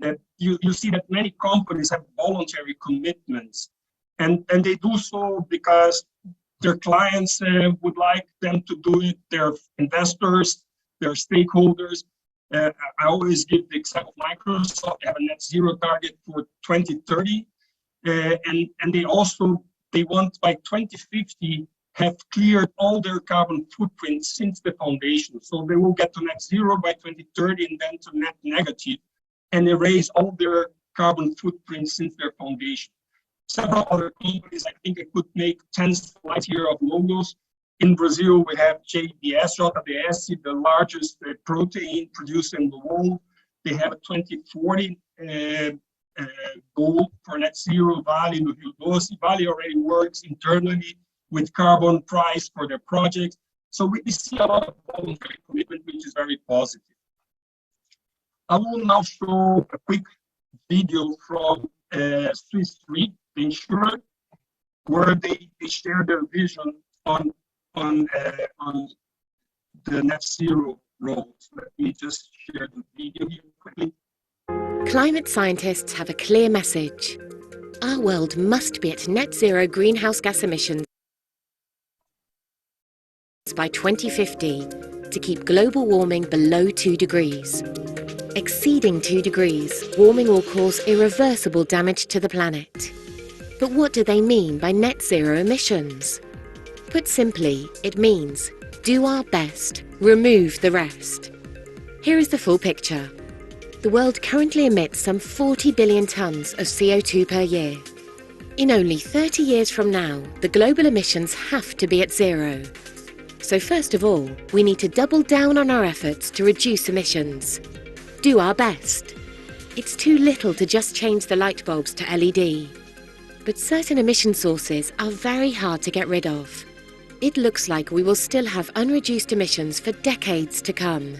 that you see that many companies have voluntary commitments, and they do so because their clients would like them to do it, their investors, their stakeholders. I always give the example of Microsoft. They have a net zero target for 2030, and they want by 2050 have cleared all their carbon footprint since the foundation. So they will get to net zero by 2030 and then to net negative, and erase all their carbon footprint since their foundation. Several other companies, I think I could make 10 slides here of logos. In Brazil, we have JBS, the largest protein producer in the world. They have a 2040 goal for net zero. Vale no Rio Doce. Vale already works internally with carbon price for their projects. So we see a lot of voluntary commitment, which is very positive. I will now show a quick video from Swiss Re, the insurer, where they share their vision on the net zero road. Let me just share the video here quickly.
Climate scientists have a clear message. Our world must be at net zero greenhouse gas emissions by 2050 to keep global warming below 2 degrees. Exceeding 2 degrees, warming will cause irreversible damage to the planet. But what do they mean by net zero emissions? Put simply, it means do our best, remove the rest. Here is the full picture. The world currently emits some 40 billion tonnes of CO2 per year. In only 30 years from now, the global emissions have to be at zero. So first of all, we need to double down on our efforts to reduce emissions. Do our best. It's too little to just change the light bulbs to LED. But certain emission sources are very hard to get rid of. It looks like we will still have unreduced emissions for decades to come.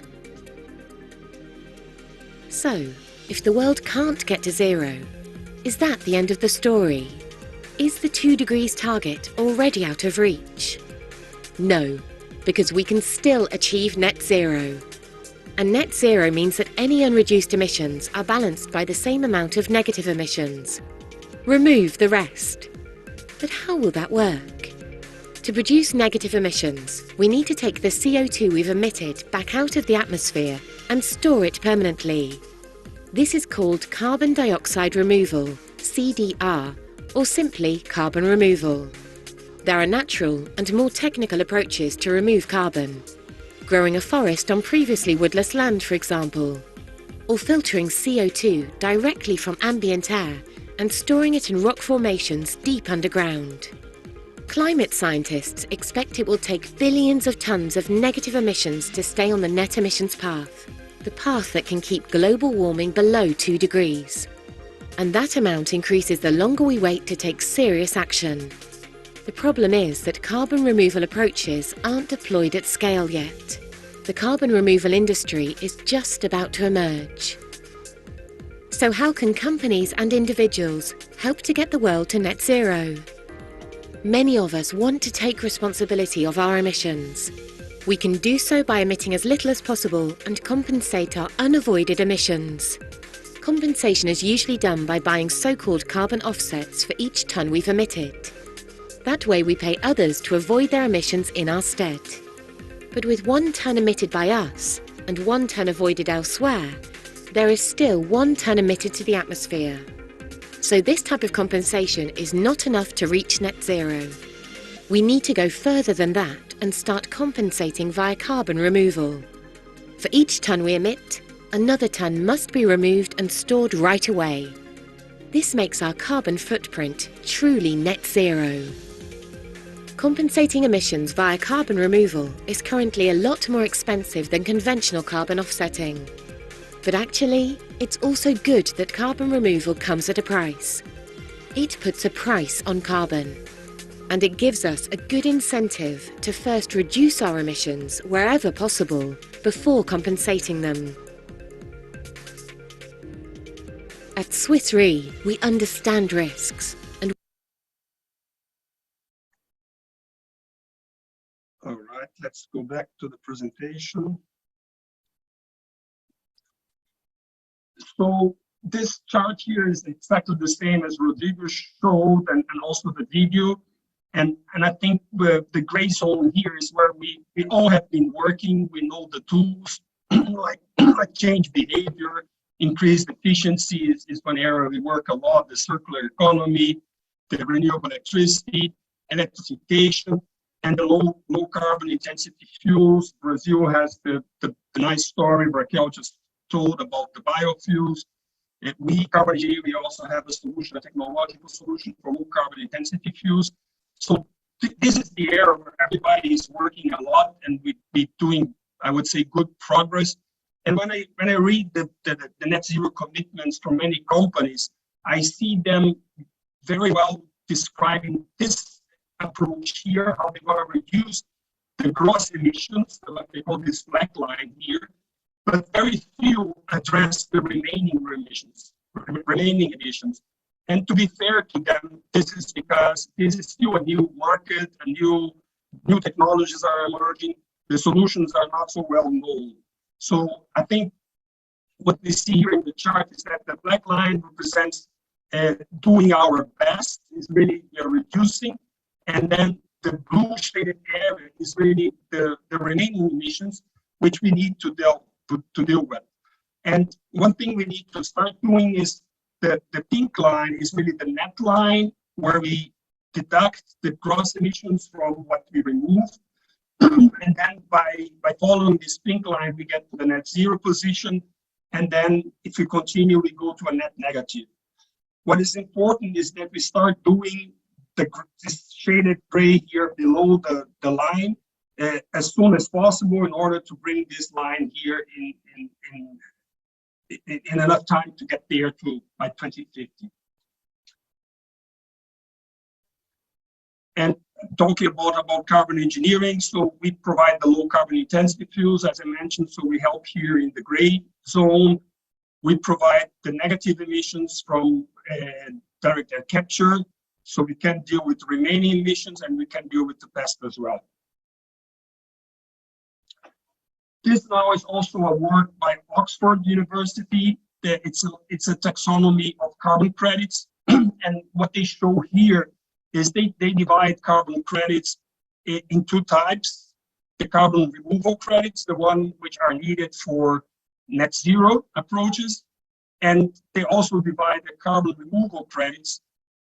So, if the world can't get to zero, is that the end of the story? Is the 2 degrees target already out of reach? No, because we can still achieve net zero. And net zero means that any unreduced emissions are balanced by the same amount of negative emissions. Remove the rest. But how will that work? To produce negative emissions, we need to take the CO2 we've emitted back out of the atmosphere and store it permanently. This is called carbon dioxide removal, CDR, or simply carbon removal. There are natural and more technical approaches to remove carbon. Growing a forest on previously woodless land, for example, or filtering CO2 directly from ambient air and storing it in rock formations deep underground. Climate scientists expect it will take billions of tons of negative emissions to stay on the net emissions path, the path that can keep global warming below 2 degrees. And that amount increases the longer we wait to take serious action. The problem is that carbon removal approaches aren't deployed at scale yet. The carbon removal industry is just about to emerge. So how can companies and individuals help to get the world to net zero? Many of us want to take responsibility of our emissions. We can do so by emitting as little as possible and compensate our unavoided emissions. Compensation is usually done by buying so-called carbon offsets for each tonne we've emitted. That way we pay others to avoid their emissions in our stead. But with 1 tonne emitted by us and 1 tonne avoided elsewhere, there is still 1 tonne emitted to the atmosphere. So this type of compensation is not enough to reach net zero. We need to go further than that and start compensating via carbon removal. For each tonne we emit, another tonne must be removed and stored right away. This makes our carbon footprint truly net zero. Compensating emissions via carbon removal is currently a lot more expensive than conventional carbon offsetting. But actually, it's also good that carbon removal comes at a price. It puts a price on carbon. And it gives us a good incentive to first reduce our emissions wherever possible before compensating them. At Swiss Re, we understand risks and
All right, let's go back to the presentation. So this chart here is exactly the same as Rodrigo showed and also the video. And I think the gray zone here is where we all have been working. We know the tools like change behavior, increased efficiency is one area we work a lot, the circular economy, the renewable electricity, electrification, and the low carbon intensity fuels. Brazil has the nice story Raquel just told about the biofuels. And we, Carbon Engineering, we also have a solution, a technological solution for low carbon intensity fuels. So this is the area where everybody is working a lot, and we're doing, I would say, good progress. And when I read the net zero commitments from many companies, I see them very well describing this approach here, how they want to reduce the gross emissions, like they call this black line here, but very few address the remaining emissions. And to be fair to them, this is because this is still a new market, and new technologies are emerging. The solutions are not so well known. So I think what we see here in the chart is that the black line represents doing our best, is really reducing, and then the blue shaded area is really the remaining emissions, which we need to deal with. And one thing we need to start doing is the pink line is really the net line, where we deduct the gross emissions from what we remove. And then by following this pink line, we get to the net zero position. And then if we continue, we go to a net negative. What is important is that we start doing this shaded gray here below the line as soon as possible, in order to bring this line here in enough time to get there by 2050. And talking about carbon engineering, so we provide the low carbon intensity fuels, as I mentioned, so we help here in the gray zone. We provide the negative emissions from direct air capture, so we can deal with the remaining emissions, and we can deal with the past as well. This now is also a work by Oxford University. It's a taxonomy of carbon credits, and what they show here is they divide carbon credits in 2 types: the carbon removal credits, the one which are needed for net zero approaches, and they also divide the carbon removal credits,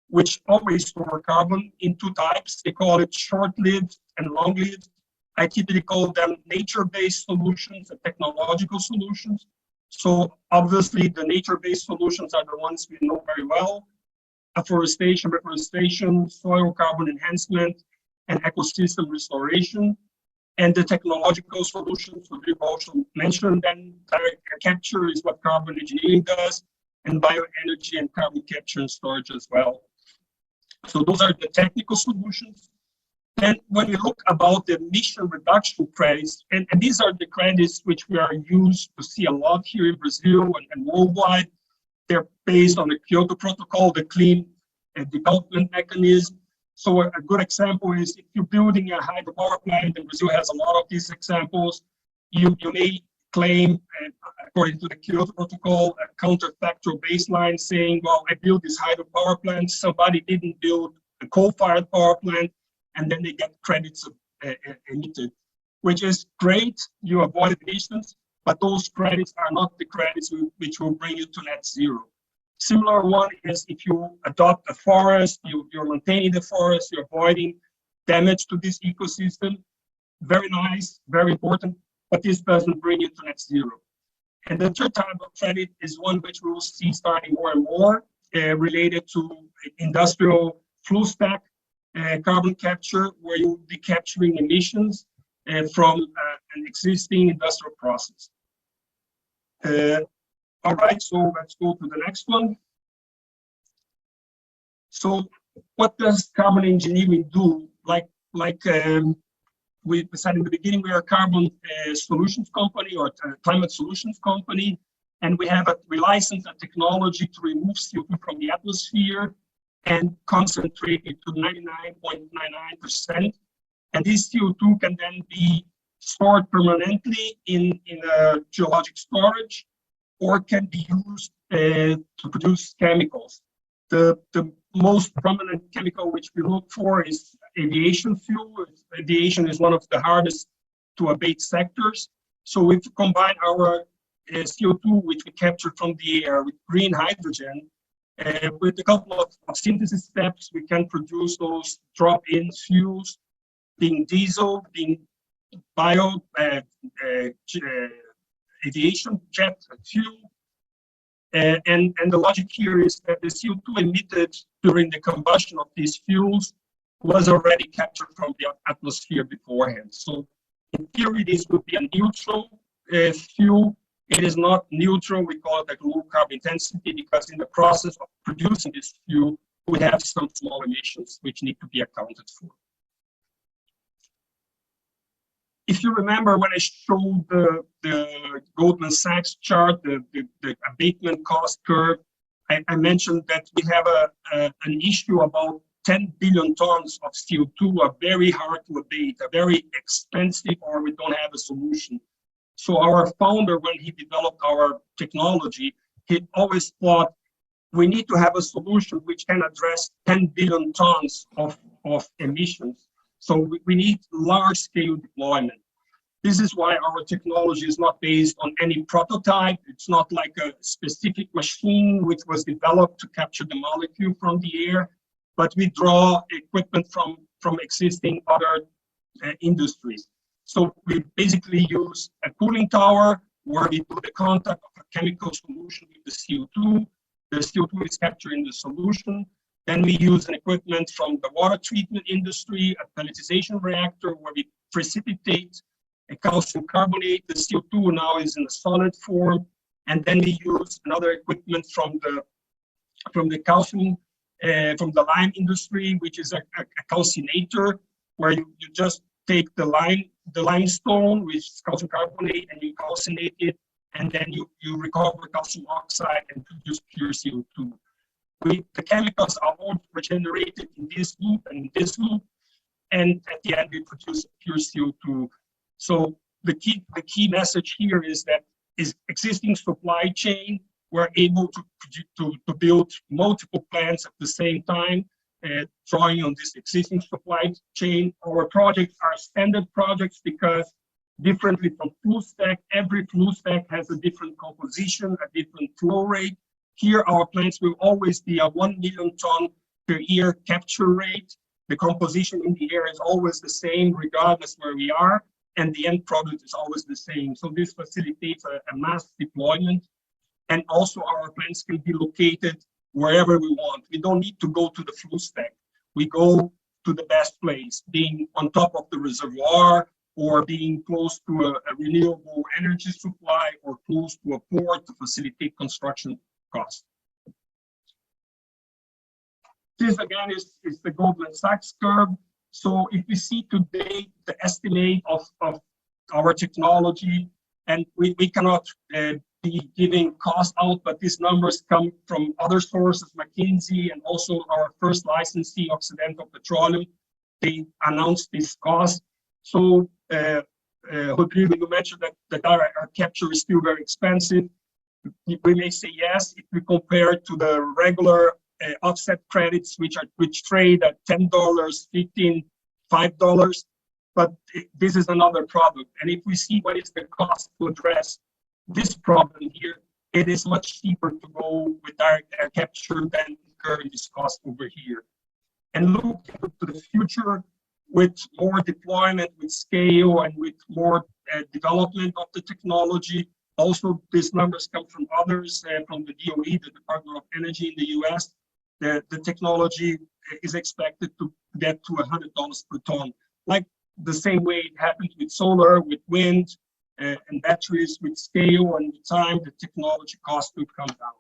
which always store carbon, in 2 types. They call it short-lived and long-lived. I typically call them nature-based solutions and technological solutions. So obviously the nature-based solutions are the ones we know very well: afforestation, reforestation, soil carbon enhancement, and ecosystem restoration. And the technological solutions, Rodrigo also mentioned them. Direct air capture is what carbon engineering does, and bioenergy and carbon capture and storage as well. So those are the technical solutions. Then when we look about the emission reduction credits, and these are the credits which we are used to see a lot here in Brazil and worldwide. They're based on the Kyoto Protocol, the clean development mechanism. So a good example is if you're building a hydropower plant, and Brazil has a lot of these examples, you may claim, according to the Kyoto Protocol, a counterfactual baseline saying, well, I built this hydropower plant, somebody didn't build a coal-fired power plant, and then they get credits emitted, which is great. You avoid emissions, but those credits are not the credits which will bring you to net zero. Similar one is if you adopt a forest, you're maintaining the forest, you're avoiding damage to this ecosystem. Very nice, very important, but this doesn't bring you to net zero. And the third type of credit is one which we will see starting more and more, related to industrial flue stack carbon capture, where you'll be capturing emissions from an existing industrial process. All right, so let's go to the next one. So what does carbon engineering do? Like we said in the beginning, we are a carbon solutions company or a climate solutions company, and we license a technology to remove CO2 from the atmosphere and concentrate it to 99.99%. And this CO2 can then be stored permanently in a geologic storage, or can be used to produce chemicals. The most prominent chemical which we look for is aviation fuel. Aviation is one of the hardest to abate sectors. So if you combine our CO2, which we capture from the air, with green hydrogen, with a couple of synthesis steps, we can produce those drop-in fuels, being diesel, being bio, aviation jet fuel. And the logic here is that the CO2 emitted during the combustion of these fuels was already captured from the atmosphere beforehand. So in theory, this would be a neutral fuel. It is not neutral. We call it like low carbon intensity because in the process of producing this fuel, we have some small emissions which need to be accounted for. If you remember when I showed the Goldman Sachs chart, the abatement cost curve, I mentioned that we have an issue about 10 billion tons of CO2 are very hard to abate, are very expensive, or we don't have a solution. So our founder, when he developed our technology, he always thought we need to have a solution which can address 10 billion tons of emissions. So we need large-scale deployment. This is why our technology is not based on any prototype. It's not like a specific machine which was developed to capture the molecule from the air, but we draw equipment from existing other industries. So we basically use a cooling tower where we do the contact of a chemical solution with the CO2. The CO2 is captured in the solution. Then we use an equipment from the water treatment industry, a pelletization reactor where we precipitate a calcium carbonate. The CO2 now is in a solid form. And then we use another equipment from the calcium, from the lime industry, which is a calcinator, where you just take the limestone, which is calcium carbonate, and you calcinate it, and then you recover calcium oxide and produce pure CO2. The chemicals are all regenerated in this loop and in this loop, and at the end we produce pure CO2. So the key message here is that existing supply chain, we're able to build multiple plants at the same time, drawing on this existing supply chain. Our projects are standard projects because differently from flue stack, every flue stack has a different composition, a different flow rate. Here, our plants will always be a 1 million ton per year capture rate. The composition in the air is always the same, regardless where we are, and the end product is always the same. So this facilitates a mass deployment. And also our plants can be located wherever we want. We don't need to go to the flue stack. We go to the best place, being on top of the reservoir, or being close to a renewable energy supply, or close to a port to facilitate construction costs. This again is the Goldman Sachs curve. So if we see today the estimate of our technology, and we cannot be giving cost out, but these numbers come from other sources, McKinsey, and also our first licensee, Occidental Petroleum. They announced this cost. So, Rodrigo, you mentioned that the direct capture is still very expensive. We may say yes if we compare it to the regular offset credits, which trade at $10, $15, $5. But this is another product. And if we see what is the cost to address this problem here, it is much cheaper to go with direct air capture than incurring this cost over here. And look to the future with more deployment, with scale, and with more development of the technology. Also, these numbers come from others, from the DOE, the Department of Energy in the US. The technology is expected to get to $100 per ton. Like the same way it happened with solar, with wind, and batteries, with scale and with time, the technology cost will come down.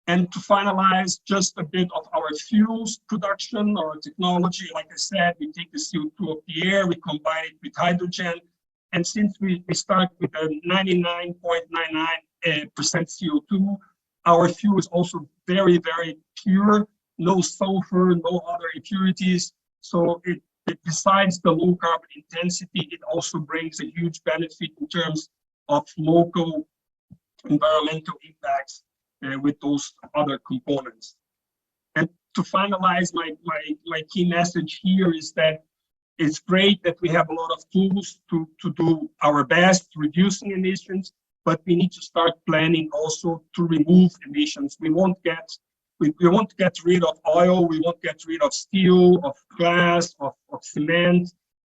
And to finalize, just a bit of our fuels production or technology. Like I said, we take the CO2 of the air, we combine it with hydrogen. And since we start with a 99.99% CO2, our fuel is also very, very pure, no sulfur, no other impurities. So it besides the low carbon intensity, it also brings a huge benefit in terms of local environmental impacts with those other components. And to finalize, my key message here is that it's great that we have a lot of tools to do our best reducing emissions, but we need to start planning also to remove emissions. We won't get rid of oil, we won't get rid of steel, of glass, of cement.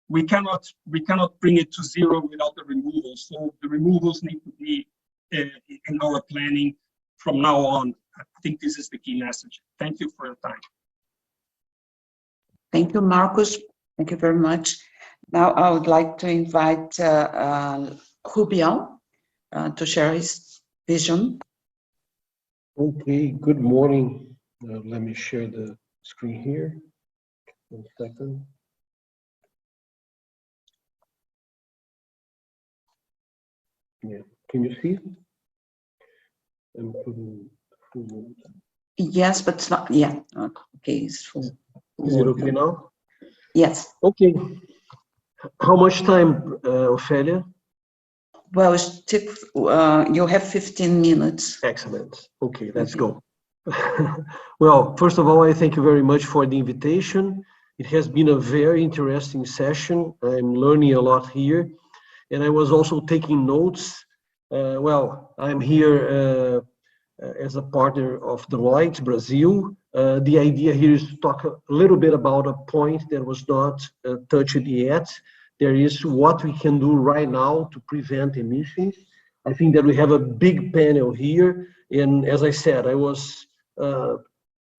We cannot bring it to zero without the removals. So the removals need to be in our planning from now on. I think this is the key message. Thank you for your time.
Thank you, Marcos. Thank you very much. Now I would like to invite Rubião to share his vision.
Okay, good morning. Let me share the screen here. 1 second. Yeah, can you see? I'm putting full.
Yes, but it's not, yeah, okay, it's full.
Is it okay now?
Yes.
Okay. How much time, Ofelia?
Well, you have 15 minutes.
Excellent. Okay, let's go. Well, first of all, I thank you very much for the invitation. It has been a very interesting session. I'm learning a lot here. And I was also taking notes. Well, I'm here as a partner of Deloitte Brazil. The idea here is to talk a little bit about a point that was not touched yet. There is what we can do right now to prevent emissions. I think that we have a big panel here. And as I said, I was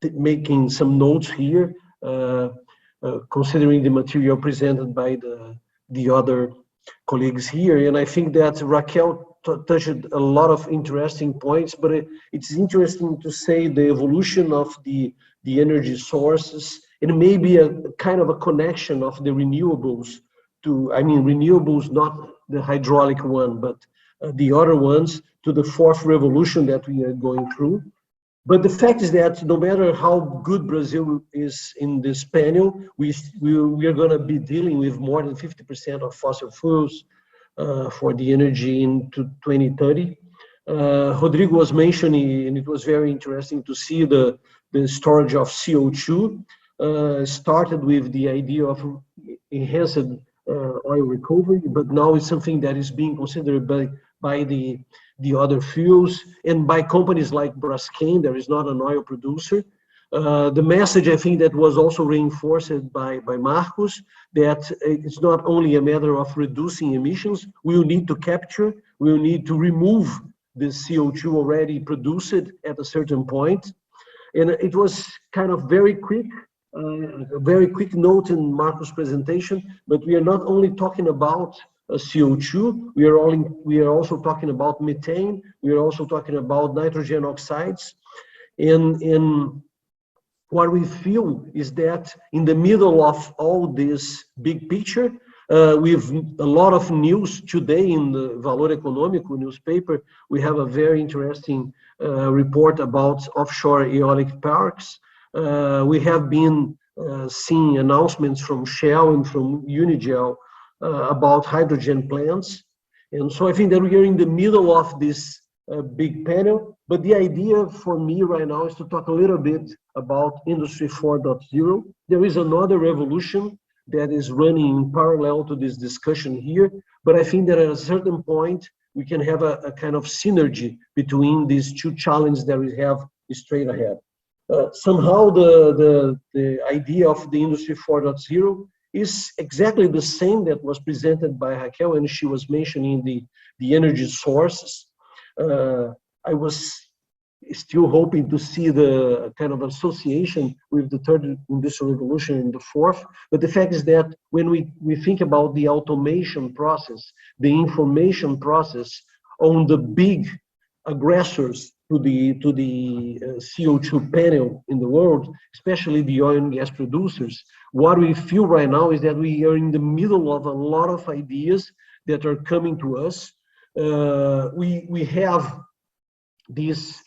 making some notes here, considering the material presented by the other colleagues here. And I think that Raquel touched a lot of interesting points, but it's interesting to say the evolution of the energy sources, and maybe a kind of a connection of the renewables to, I mean, renewables, not the hydraulic one, but the other ones, to the fourth revolution that we are going through. But the fact is that no matter how good Brazil is in this panel, we are going to be dealing with more than 50% of fossil fuels for the energy into 2030. Rodrigo was mentioning, and it was very interesting to see the storage of CO2. Started with the idea of enhanced oil recovery, but now it's something that is being considered by the other fuels and by companies like Braskem. There is not an oil producer. The message, I think, that was also reinforced by Marcos, that it's not only a matter of reducing emissions, we will need to capture, we will need to remove the CO2 already produced at a certain point. And it was kind of very quick, a very quick note in Marcos' presentation, but we are not only talking about CO2, we are also talking about methane, we are also talking about nitrogen oxides. And what we feel is that in the middle of all this big picture, With a lot of news today in the Valor Econômico newspaper, we have a very interesting report about offshore eolic parks. We have been seeing announcements from Shell and from Unigel about hydrogen plants. And so I think that we are in the middle of this big panel, but the idea for me right now is to talk a little bit about Industry 4.0. There is another revolution that is running in parallel to this discussion here, but I think that at a certain point, we can have a kind of synergy between these two challenges that we have straight ahead. Somehow the idea of the Industry 4.0 is exactly the same that was presented by Raquel when she was mentioning the energy sources. I was still hoping to see the kind of association with the third industrial revolution and the fourth, but the fact is that when we think about the automation process, the information process on the big aggressors to the CO2 panel in the world, especially the oil and gas producers, what we feel right now is that we are in the middle of a lot of ideas that are coming to us. We have this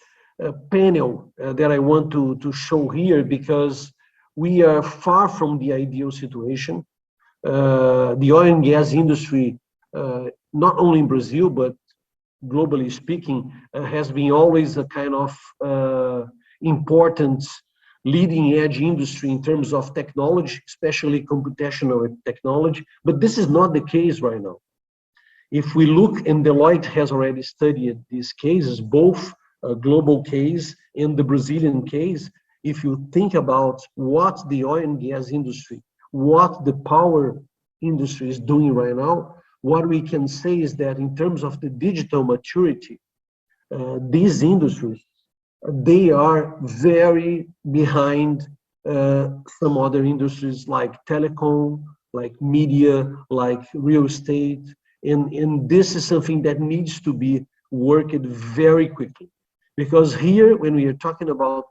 panel that I want to show here because we are far from the ideal situation. The oil and gas industry, not only in Brazil, but globally speaking, has been always a kind of important leading edge industry in terms of technology, especially computational technology, but this is not the case right now. If we look, and Deloitte has already studied these cases, both a global case and the Brazilian case, if you think about what the oil and gas industry, what the power industry is doing right now, what we can say is that in terms of the digital maturity, these industries, they are very behind some other industries like telecom, like media, like real estate, and this is something that needs to be worked very quickly. Because here, when we are talking about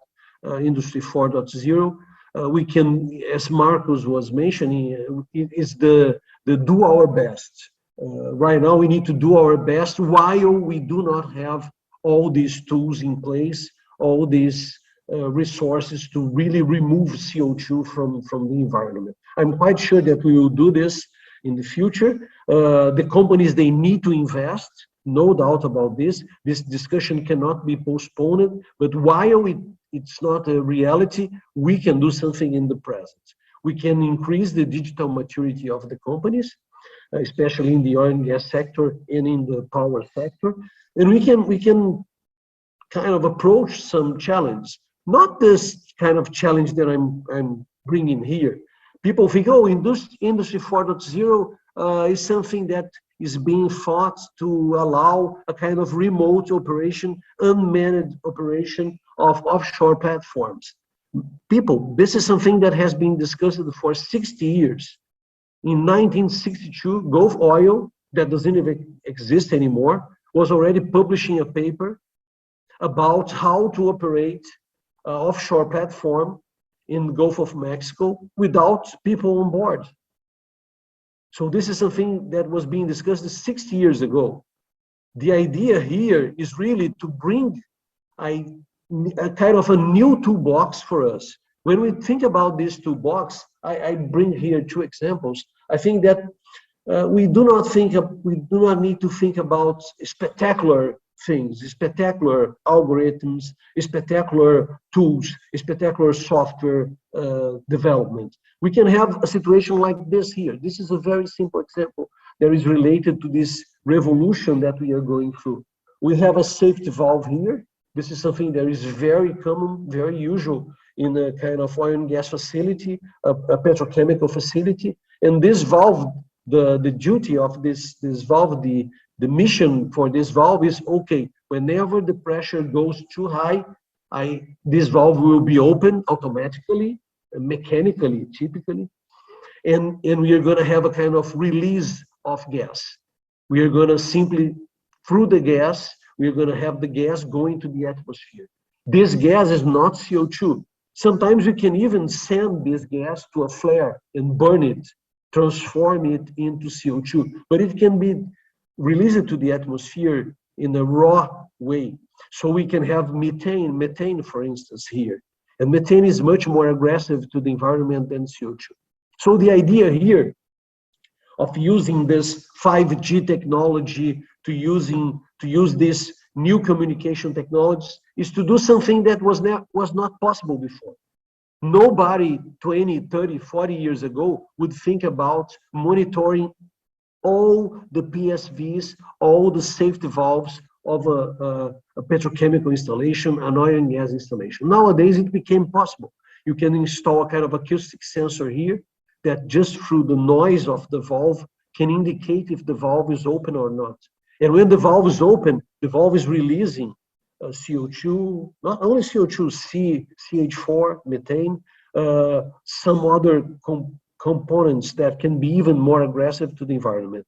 Industry 4.0, we can, as Marcos was mentioning, it is the do our best. Right now, we need to do our best while we do not have all these tools in place, all these resources to really remove CO2 from the environment. I'm quite sure that we will do this in the future. The companies, they need to invest, no doubt about this. This discussion cannot be postponed, but while it's not a reality, we can do something in the present. We can increase the digital maturity of the companies, especially in the oil and gas sector and in the power sector. And we can kind of approach some challenge, not this kind of challenge that I'm bringing here. People think, oh, Industry 4.0 is something that is being thought to allow a kind of remote operation, unmanned operation of offshore platforms. People, this is something that has been discussed for 60 years. In 1962, Gulf Oil, that doesn't even exist anymore, was already publishing a paper about how to operate an offshore platform in the Gulf of Mexico without people on board. So this is something that was being discussed 60 years ago. The idea here is really to bring a kind of a new toolbox for us. When we think about this toolbox, I bring here two examples. I think that we do not need to think about spectacular things, spectacular algorithms, spectacular tools, spectacular software development. We can have a situation like this here. This is a very simple example that is related to this revolution that we are going through. We have a safety valve here. This is something that is very common, very usual in a kind of oil and gas facility, a petrochemical facility. And this valve, the duty of this valve, the mission for this valve is, okay, whenever the pressure goes too high, this valve will be open automatically, mechanically, typically, and we are going to have a kind of release of gas. We are going to simply, through the gas, we are going to have the gas going to the atmosphere. This gas is not CO2. Sometimes we can even send this gas to a flare and burn it transform it into CO2, but it can be released to the atmosphere in a raw way. So we can have methane, for instance, here. And methane is much more aggressive to the environment than CO2. So the idea here of using this 5G technology to use this new communication technologies is to do something that was not possible before. Nobody 20, 30, 40 years ago would think about monitoring all the PSVs, all the safety valves of a petrochemical installation, an oil and gas installation. Nowadays, it became possible. You can install a kind of acoustic sensor here that just through the noise of the valve can indicate if the valve is open or not. And when the valve is open, the valve is releasing CO2, not only CO2, CH4, methane, some other components that can be even more aggressive to the environment.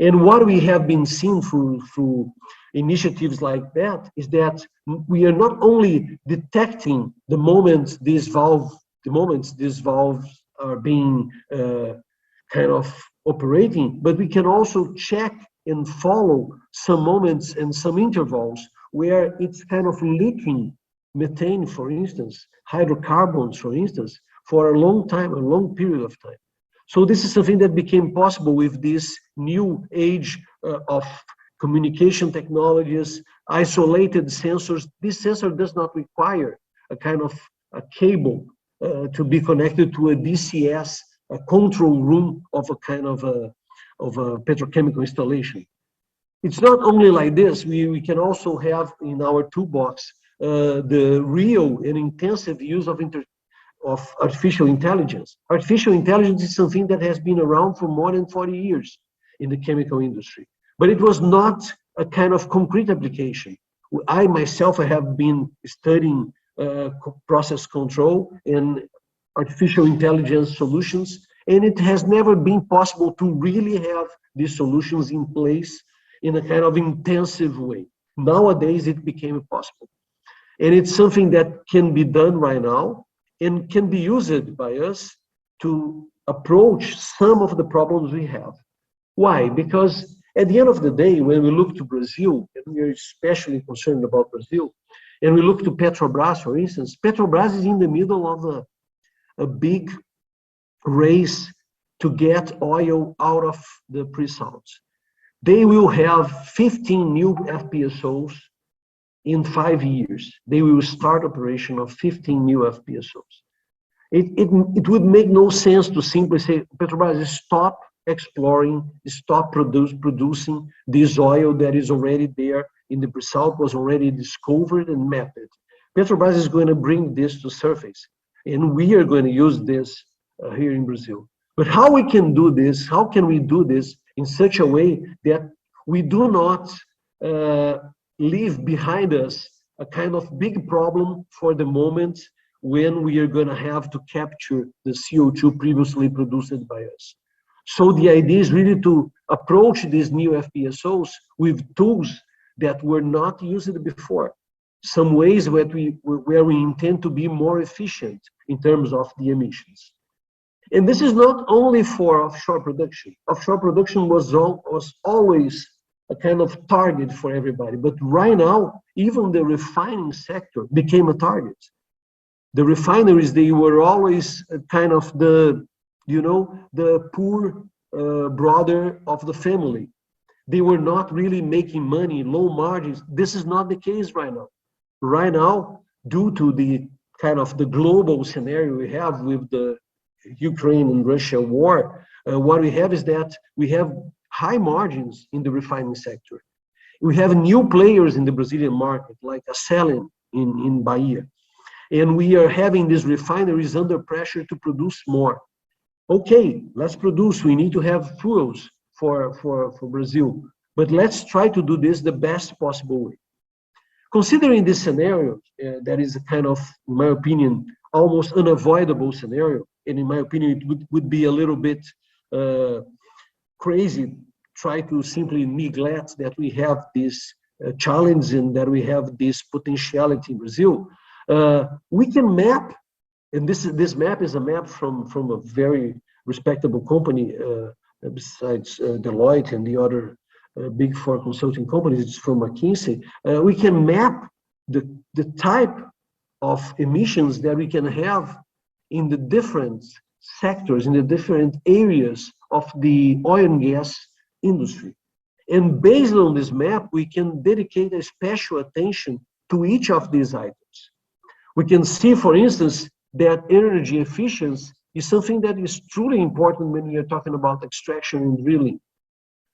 And what we have been seeing through initiatives like that is that we are not only detecting the moment these valves are being kind of operating, but we can also check and follow some moments and some intervals where it's kind of leaking methane, for instance, hydrocarbons, for instance, for a long time, a long period of time. So this is something that became possible with this new age of communication technologies, isolated sensors. This sensor does not require a kind of a cable to be connected to a DCS, a control room of a kind of a petrochemical installation. It's not only like this, we can also have in our toolbox the real and intensive use of artificial intelligence. Artificial intelligence is something that has been around for more than 40 years in the chemical industry, but it was not a kind of concrete application. I myself have been studying process control and artificial intelligence solutions, and it has never been possible to really have these solutions in place in a kind of intensive way. Nowadays, it became possible. And it's something that can be done right now and can be used by us to approach some of the problems we have. Why? Because at the end of the day, when we look to Brazil, and we are especially concerned about Brazil, and we look to Petrobras, for instance, Petrobras is in the middle of a big race to get oil out of the pre-salts. They will have 15 new FPSOs in 5 years. They will start operation of 15 new FPSOs. It would make no sense to simply say, Petrobras, stop exploring, stop producing this oil that is already there in the pre-salt, was already discovered and mapped. Petrobras is going to bring this to surface, and we are going to use this here in Brazil. But how we can do this, how can we do this in such a way that we do not leave behind us a kind of big problem for the moment when we are going to have to capture the CO2 previously produced by us. So the idea is really to approach these new FPSOs with tools that were not used before, some ways where we intend to be more efficient in terms of the emissions. And this is not only for offshore production. Offshore production was always a kind of target for everybody, but right now, even the refining sector became a target. The refineries, they were always kind of the poor brother of the family. They were not really making money, low margins. This is not the case right now. Right now, due to the kind of the global scenario we have with the Ukraine and Russia war, what we have is that we have high margins in the refining sector. We have new players in the Brazilian market, like Acelen in Bahia. And we are having these refineries under pressure to produce more. Okay, let's produce. We need to have fuels for Brazil. But let's try to do this the best possible way. Considering this scenario, that is a kind of, in my opinion, almost unavoidable scenario, and in my opinion, it would be a little bit crazy try to simply neglect that we have this challenge and that we have this potentiality in Brazil. We can map, and this map is a map from a very respectable company besides Deloitte and the other big four consulting companies. It's from McKinsey. We can map the type of emissions that we can have in the different sectors, in the different areas of the oil and gas industry. And based on this map, we can dedicate a special attention to each of these items. We can see, for instance, that energy efficiency is something that is truly important when we are talking about extraction and drilling.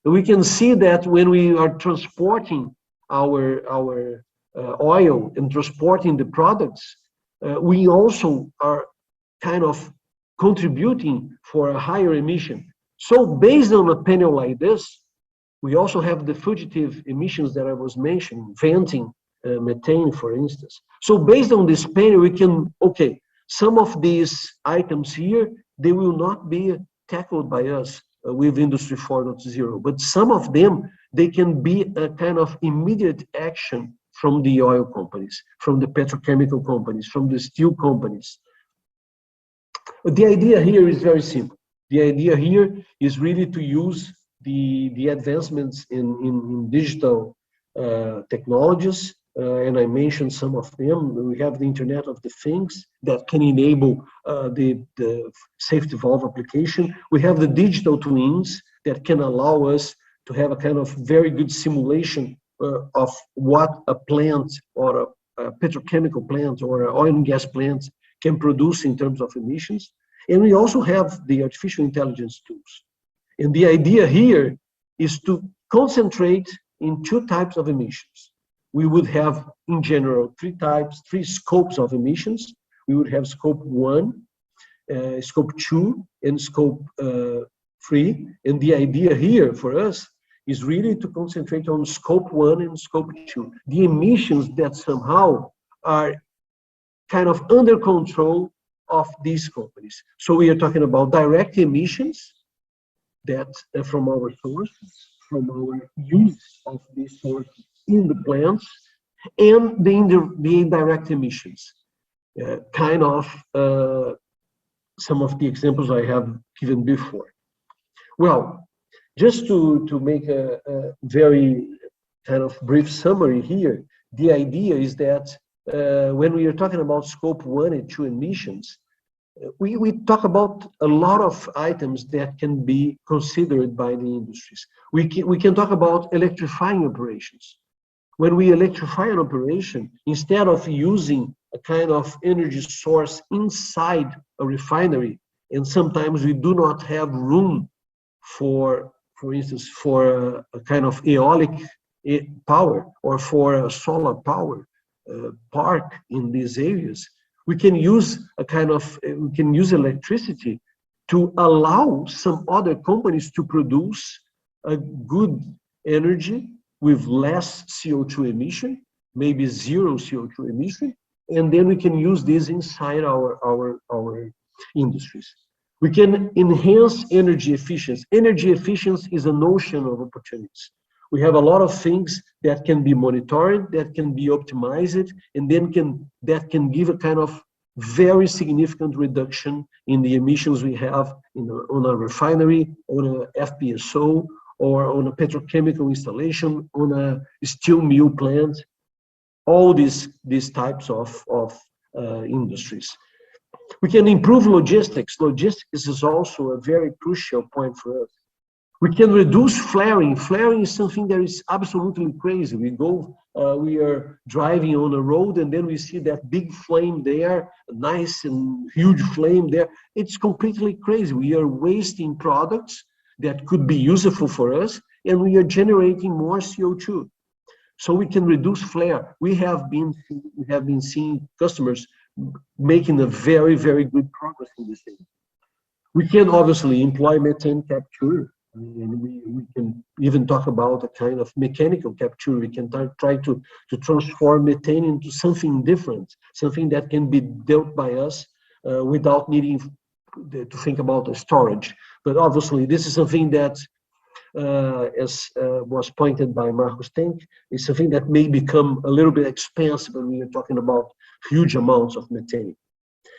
We can see that when we are transporting our oil and transporting the products, we also are kind of contributing for a higher emission. So based on a panel like this, we also have the fugitive emissions that I was mentioning, venting, methane, for instance. So based on this panel, we can, okay, some of these items here, they will not be tackled by us with Industry 4.0, but some of them, they can be a kind of immediate action from the oil companies, from the petrochemical companies, from the steel companies. The idea here is very simple. The idea here is really to use the advancements in digital technologies, and I mentioned some of them. We have the Internet of the Things that can enable the safety valve application. We have the digital twins that can allow us to have a kind of very good simulation of what a plant or a petrochemical plant or an oil and gas plant can produce in terms of emissions. And we also have the artificial intelligence tools. And the idea here is to concentrate in two types of emissions. We would have, in general, three scopes of emissions. We would have scope 1, scope 2, and scope 3. And the idea here for us is really to concentrate on scope 1 and scope 2, the emissions that somehow are kind of under control of these companies. So we are talking about direct emissions that from our sources, from our use of these sources in the plants, and the indirect emissions. Kind of some of the examples I have given before. Well, just to make a very kind of brief summary here, the idea is that when we are talking about scope 1 and 2 emissions, we talk about a lot of items that can be considered by the industries. We can talk about electrifying operations. When we electrify an operation, instead of using a kind of energy source inside a refinery, and sometimes we do not have room for instance, for a kind of aeolic power or for a solar power park in these areas, we can use electricity to allow some other companies to produce a good energy with less CO2 emission, maybe zero CO2 emission, and then we can use this inside our industries. We can enhance energy efficiency. Energy efficiency is an ocean of opportunities. We have a lot of things that can be monitored, that can be optimized, and then that can give a kind of very significant reduction in the emissions we have on a refinery, on a FPSO, or on a petrochemical installation, on a steel mill plant, all these types of industries. We can improve logistics. Logistics is also a very crucial point for us. We can reduce flaring. Flaring is something that is absolutely crazy. We are driving on a road and then we see that big flame there, a nice and huge flame there. It's completely crazy. We are wasting products that could be useful for us, and we are generating more CO2. So we can reduce flare. We have been seeing customers making a very, very good progress in this area. We can obviously employ methane capture, and we can even talk about a kind of mechanical capture. We can try to transform methane into something different, something that can be dealt by us without needing to think about the storage. But obviously, this is something that, as was pointed by Marcus Tank, is something that may become a little bit expensive when we are talking about huge amounts of methane.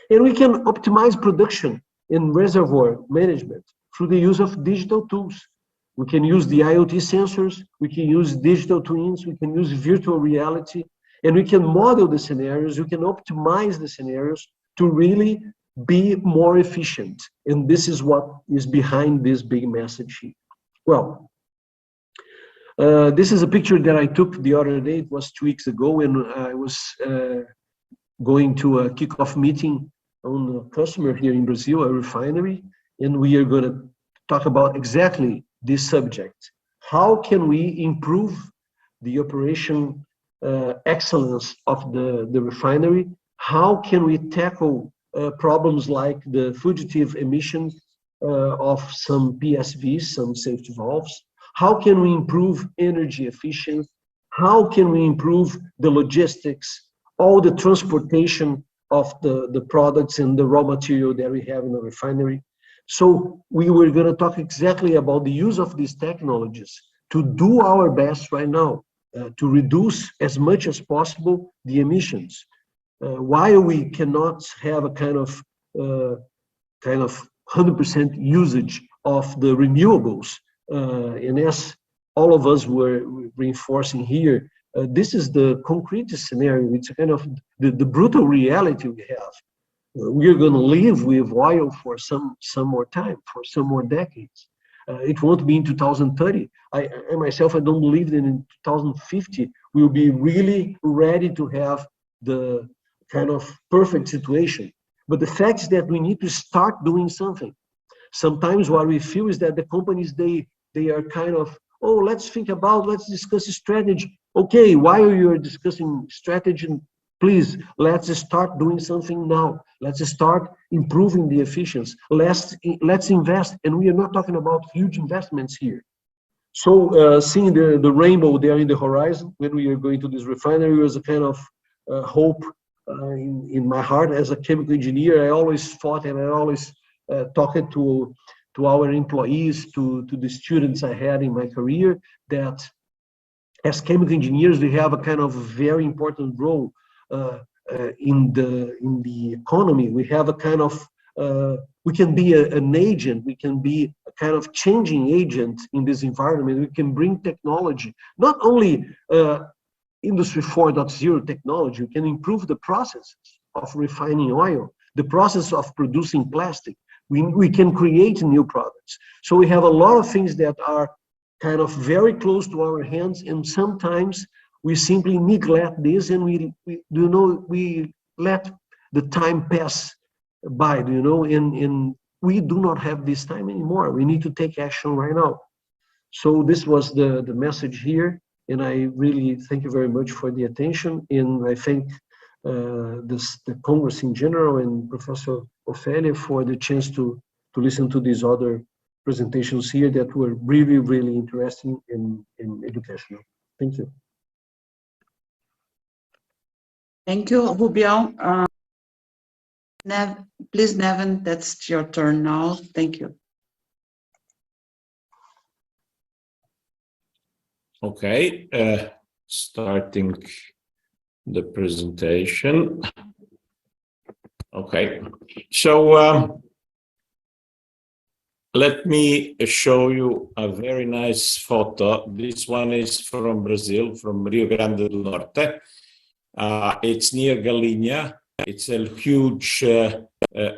And we can optimize production. in reservoir management through the use of digital tools. We can use the IoT sensors, we can use digital twins, we can use virtual reality, and we can model the scenarios, we can optimize the scenarios to really be more efficient. And this is what is behind this big message here. Well, this is a picture that I took the other day. It was 2 weeks ago, and I was going to a kickoff meeting on a customer here in Brazil, a refinery, and we are going to talk about exactly this subject. How can we improve the operation excellence of the refinery? How can we tackle problems like the fugitive emission of some PSVs, some safety valves? How can we improve energy efficiency? How can we improve the logistics, all the transportation of the products and the raw material that we have in the refinery? So we were going to talk exactly about the use of these technologies to do our best right now to reduce as much as possible the emissions. While we cannot have a kind of 100% usage of the renewables, and as all of us were reinforcing here, this is the concrete scenario. It's kind of the brutal reality we have. We're going to live with oil for some more time, for some more decades. It won't be in 2030. I myself, I don't believe that in 2050 we'll be really ready to have the kind of perfect situation. But the fact is that we need to start doing something. Sometimes what we feel is that the companies, they are kind of, oh, let's discuss a strategy. Okay, while you're discussing strategy, please, let's start doing something now. Let's start improving the efficiency. Let's invest. And we are not talking about huge investments here. So seeing the rainbow there in the horizon when we are going to this refinery was a kind of hope in my heart. As a chemical engineer, I always thought, and I always talked to our employees, to the students I had in my career, that as chemical engineers, we have a kind of very important role in the economy. We have a kind of we can be an agent, we can be a kind of changing agent in this environment. We can bring technology, not only Industry 4.0 technology, we can improve the processes of refining oil, the process of producing plastic. We can create new products. So we have a lot of things that are kind of very close to our hands, and sometimes we simply neglect this, and we let the time pass by, and we do not have this time anymore. We need to take action right now. So this was the message here, and I really thank you very much for the attention, and I thank the Congress in general and Professor Ofelia for the chance to listen to these other presentations here that were really, really interesting and educational. Thank you.
Thank you, Rubião. Please, Nevin, that's your turn now. Thank you.
Okay, starting the presentation. Okay, so let me show you a very nice photo. This one is from Brazil, from Rio Grande do Norte. It's near Galinha. It's a huge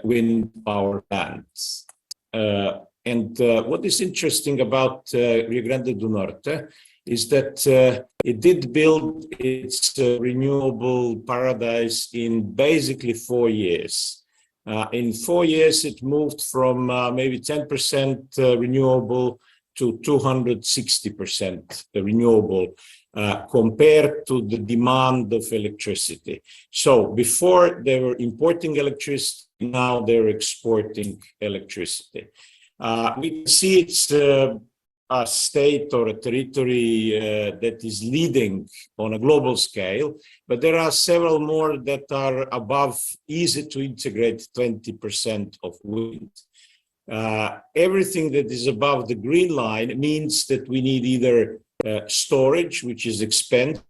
wind power plant. And what is interesting about Rio Grande do Norte is that it did build its renewable paradise in basically 4 years. In 4 years, it moved from maybe 10% renewable to 260% renewable compared to the demand of electricity. So before they were importing electricity, now they're exporting electricity. We can see it's a state or a territory that is leading on a global scale, but there are several more that are above, easy to integrate 20% of wind. Everything that is above the green line means that we need either storage, which is expensive,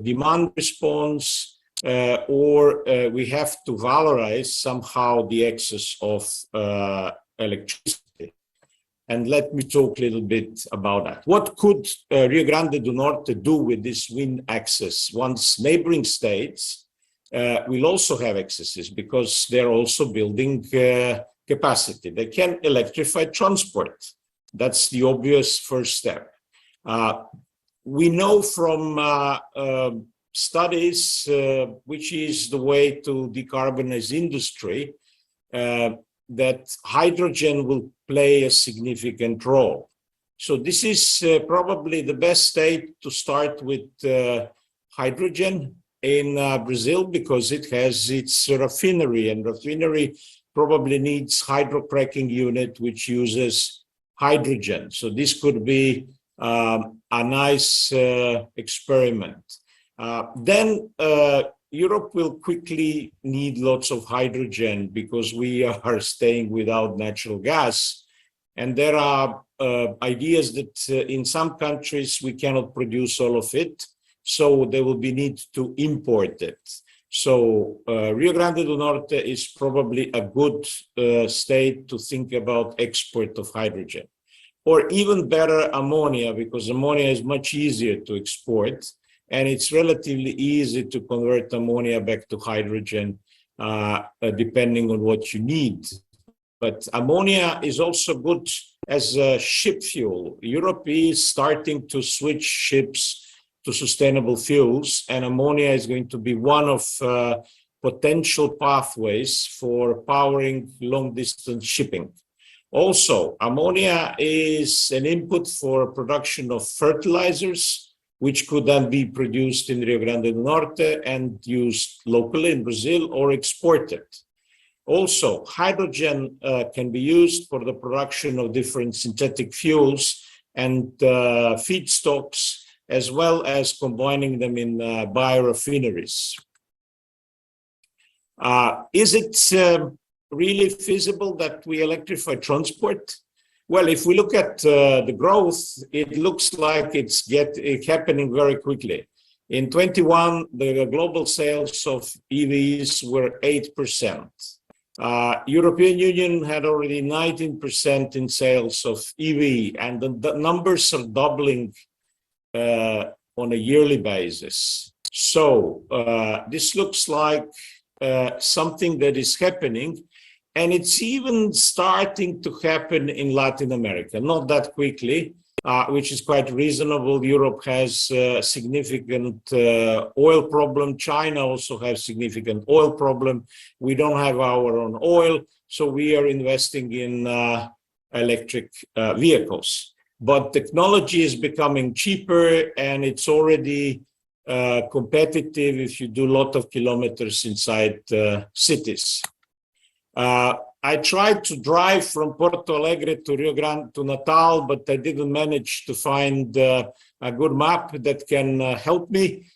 demand response, or we have to valorize somehow the excess of electricity. And let me talk a little bit about that. What could Rio Grande do Norte do with this wind excess once neighboring states will also have excesses because they're also building capacity? They can electrify transport. That's the obvious first step. We know from studies which is the way to decarbonize industry, that hydrogen will play a significant role. So this is probably the best state to start with hydrogen in Brazil, because it has its refinery, and refinery probably needs hydrocracking unit which uses hydrogen. So this could be a nice experiment. Then Europe will quickly need lots of hydrogen because we are staying without natural gas. And there are ideas that in some countries we cannot produce all of it, so there will be need to import it. So Rio Grande do Norte is probably a good state to think about export of hydrogen. Or even better, ammonia, because ammonia is much easier to export. And it's relatively easy to convert ammonia back to hydrogen, depending on what you need. But ammonia is also good as a ship fuel. Europe is starting to switch ships to sustainable fuels, and ammonia is going to be one of potential pathways for powering long-distance shipping. Also, ammonia is an input for production of fertilizers, which could then be produced in Rio Grande do Norte and used locally in Brazil or exported. Also, hydrogen can be used for the production of different synthetic fuels and feedstocks, as well as combining them in biorefineries. Is it really feasible that we electrify transport? Well, if we look at the growth, it looks like it's happening very quickly. In 21, the global sales of EVs were 8%. European Union had already 19% in sales of EV, and the numbers are doubling on a yearly basis. So this looks like something that is happening. And it's even starting to happen in Latin America, not that quickly, which is quite reasonable. Europe has a significant oil problem. China also has significant oil problem. We don't have our own oil, so we are investing in electric vehicles. But technology is becoming cheaper, and it's already competitive if you do a lot of kilometers inside cities. I tried to drive from Porto Alegre to Rio Grande to Natal, but I didn't manage to find a good map that can help me.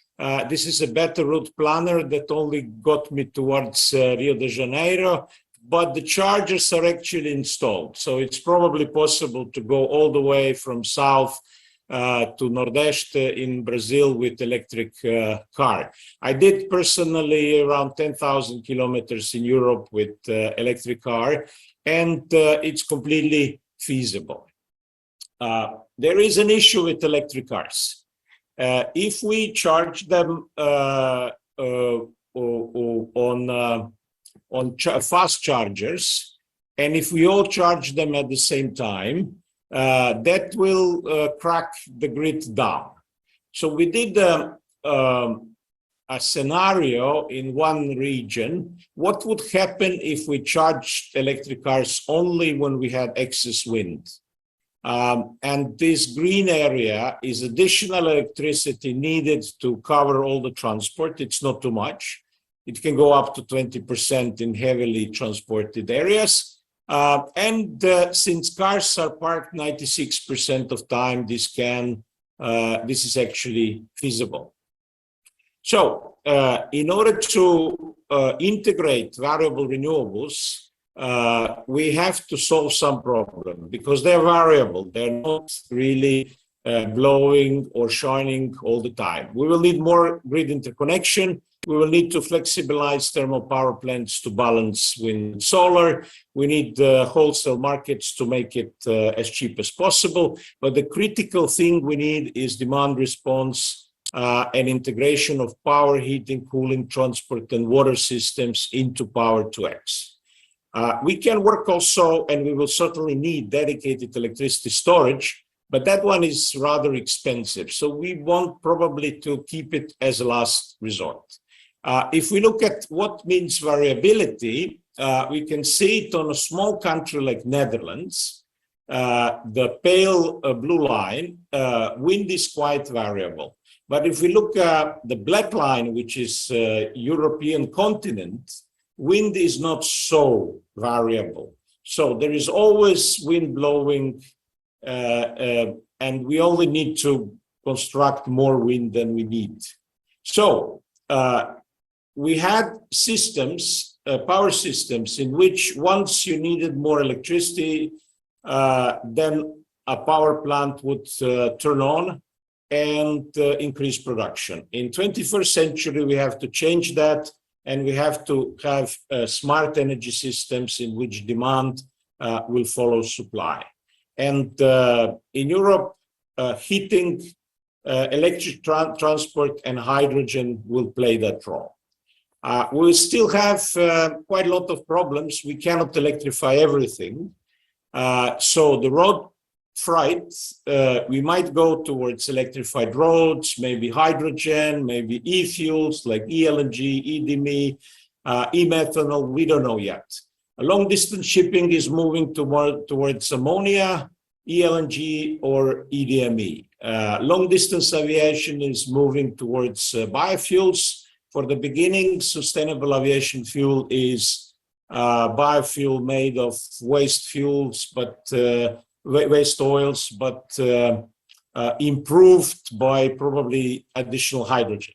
This is a better route planner that only got me towards Rio de Janeiro, but the chargers are actually installed. So it's probably possible to go all the way from south to Nordeste in Brazil with electric car. I did personally around 10,000 kilometers in Europe with electric car, and it's completely feasible. There is an issue with electric cars. If we charge them on fast chargers, and if we all charge them at the same time, that will crack the grid down. So we did a scenario in one region. What would happen if we charged electric cars only when we had excess wind? And this green area is additional electricity needed to cover all the transport. It's not too much. It can go up to 20% in heavily transported areas. Since cars are parked 96% of time, this is actually feasible. So in order to integrate variable renewables, we have to solve some problem because they're variable. They're not really blowing or shining all the time. We will need more grid interconnection. We will need to flexibilize thermal power plants to balance wind and solar. We need wholesale markets to make it as cheap as possible. But the critical thing we need is demand response and integration of power, heating, cooling, transport, and water systems into Power-to-X. We can work also, and we will certainly need dedicated electricity storage, but that one is rather expensive. So we want probably to keep it as a last resort. If we look at what means variability, we can see it on a small country like Netherlands. The pale blue line, wind is quite variable. But if we look at the black line, which is European continent, wind is not so variable. So there is always wind blowing, and we only need to construct more wind than we need. So we had systems, power systems, in which once you needed more electricity, then a power plant would turn on and increase production. In 21st century, we have to change that, and we have to have smart energy systems in which demand will follow supply. And in Europe, heating, electric transport, and hydrogen will play that role. We still have quite a lot of problems. We cannot electrify everything. So the road freight, we might go towards electrified roads, maybe hydrogen, maybe e-fuels like e-LNG, e-DME, e-methanol, we don't know yet. Long distance shipping is moving towards ammonia, e-LNG, or e-DME. Long distance aviation is moving towards biofuels. For the beginning, sustainable aviation fuel is biofuel made of waste fuels, but waste oils, but improved by probably additional hydrogen.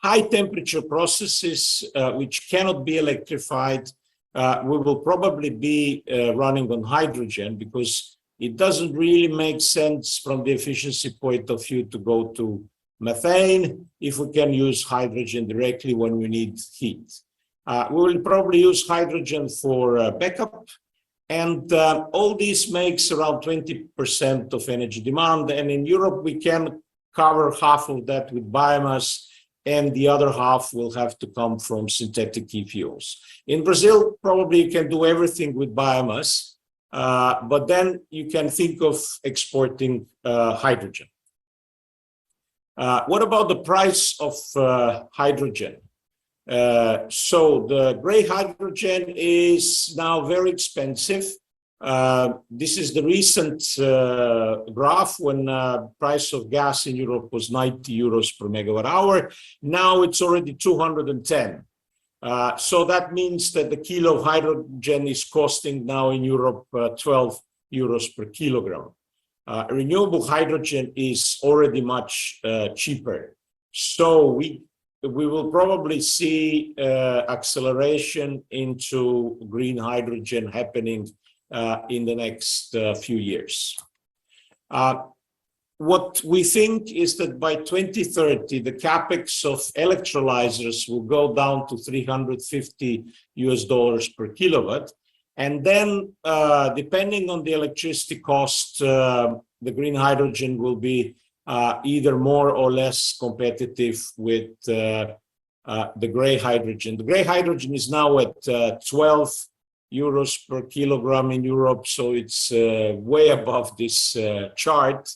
High temperature processes, which cannot be electrified, we will probably be running on hydrogen, because it doesn't really make sense from the efficiency point of view to go to methane if we can use hydrogen directly when we need heat. We will probably use hydrogen for backup. And all this makes around 20% of energy demand. And in Europe, we can cover half of that with biomass, and the other half will have to come from synthetic e-fuels. In Brazil, probably you can do everything with biomass, but then you can think of exporting hydrogen. What about the price of hydrogen? So the gray hydrogen is now very expensive. This is the recent graph when price of gas in Europe was 90 euros per megawatt hour. Now it's already 210. So that means that the kilo of hydrogen is costing now in Europe 12 euros per kilogram. Renewable hydrogen is already much cheaper. So we will probably see acceleration into green hydrogen happening in the next few years. What we think is that by 2030, the capex of electrolyzers will go down to $350 per kilowatt. And then, depending on the electricity cost, the green hydrogen will be either more or less competitive with the gray hydrogen. The gray hydrogen is now at 12 euros per kilogram in Europe, so it's way above this chart.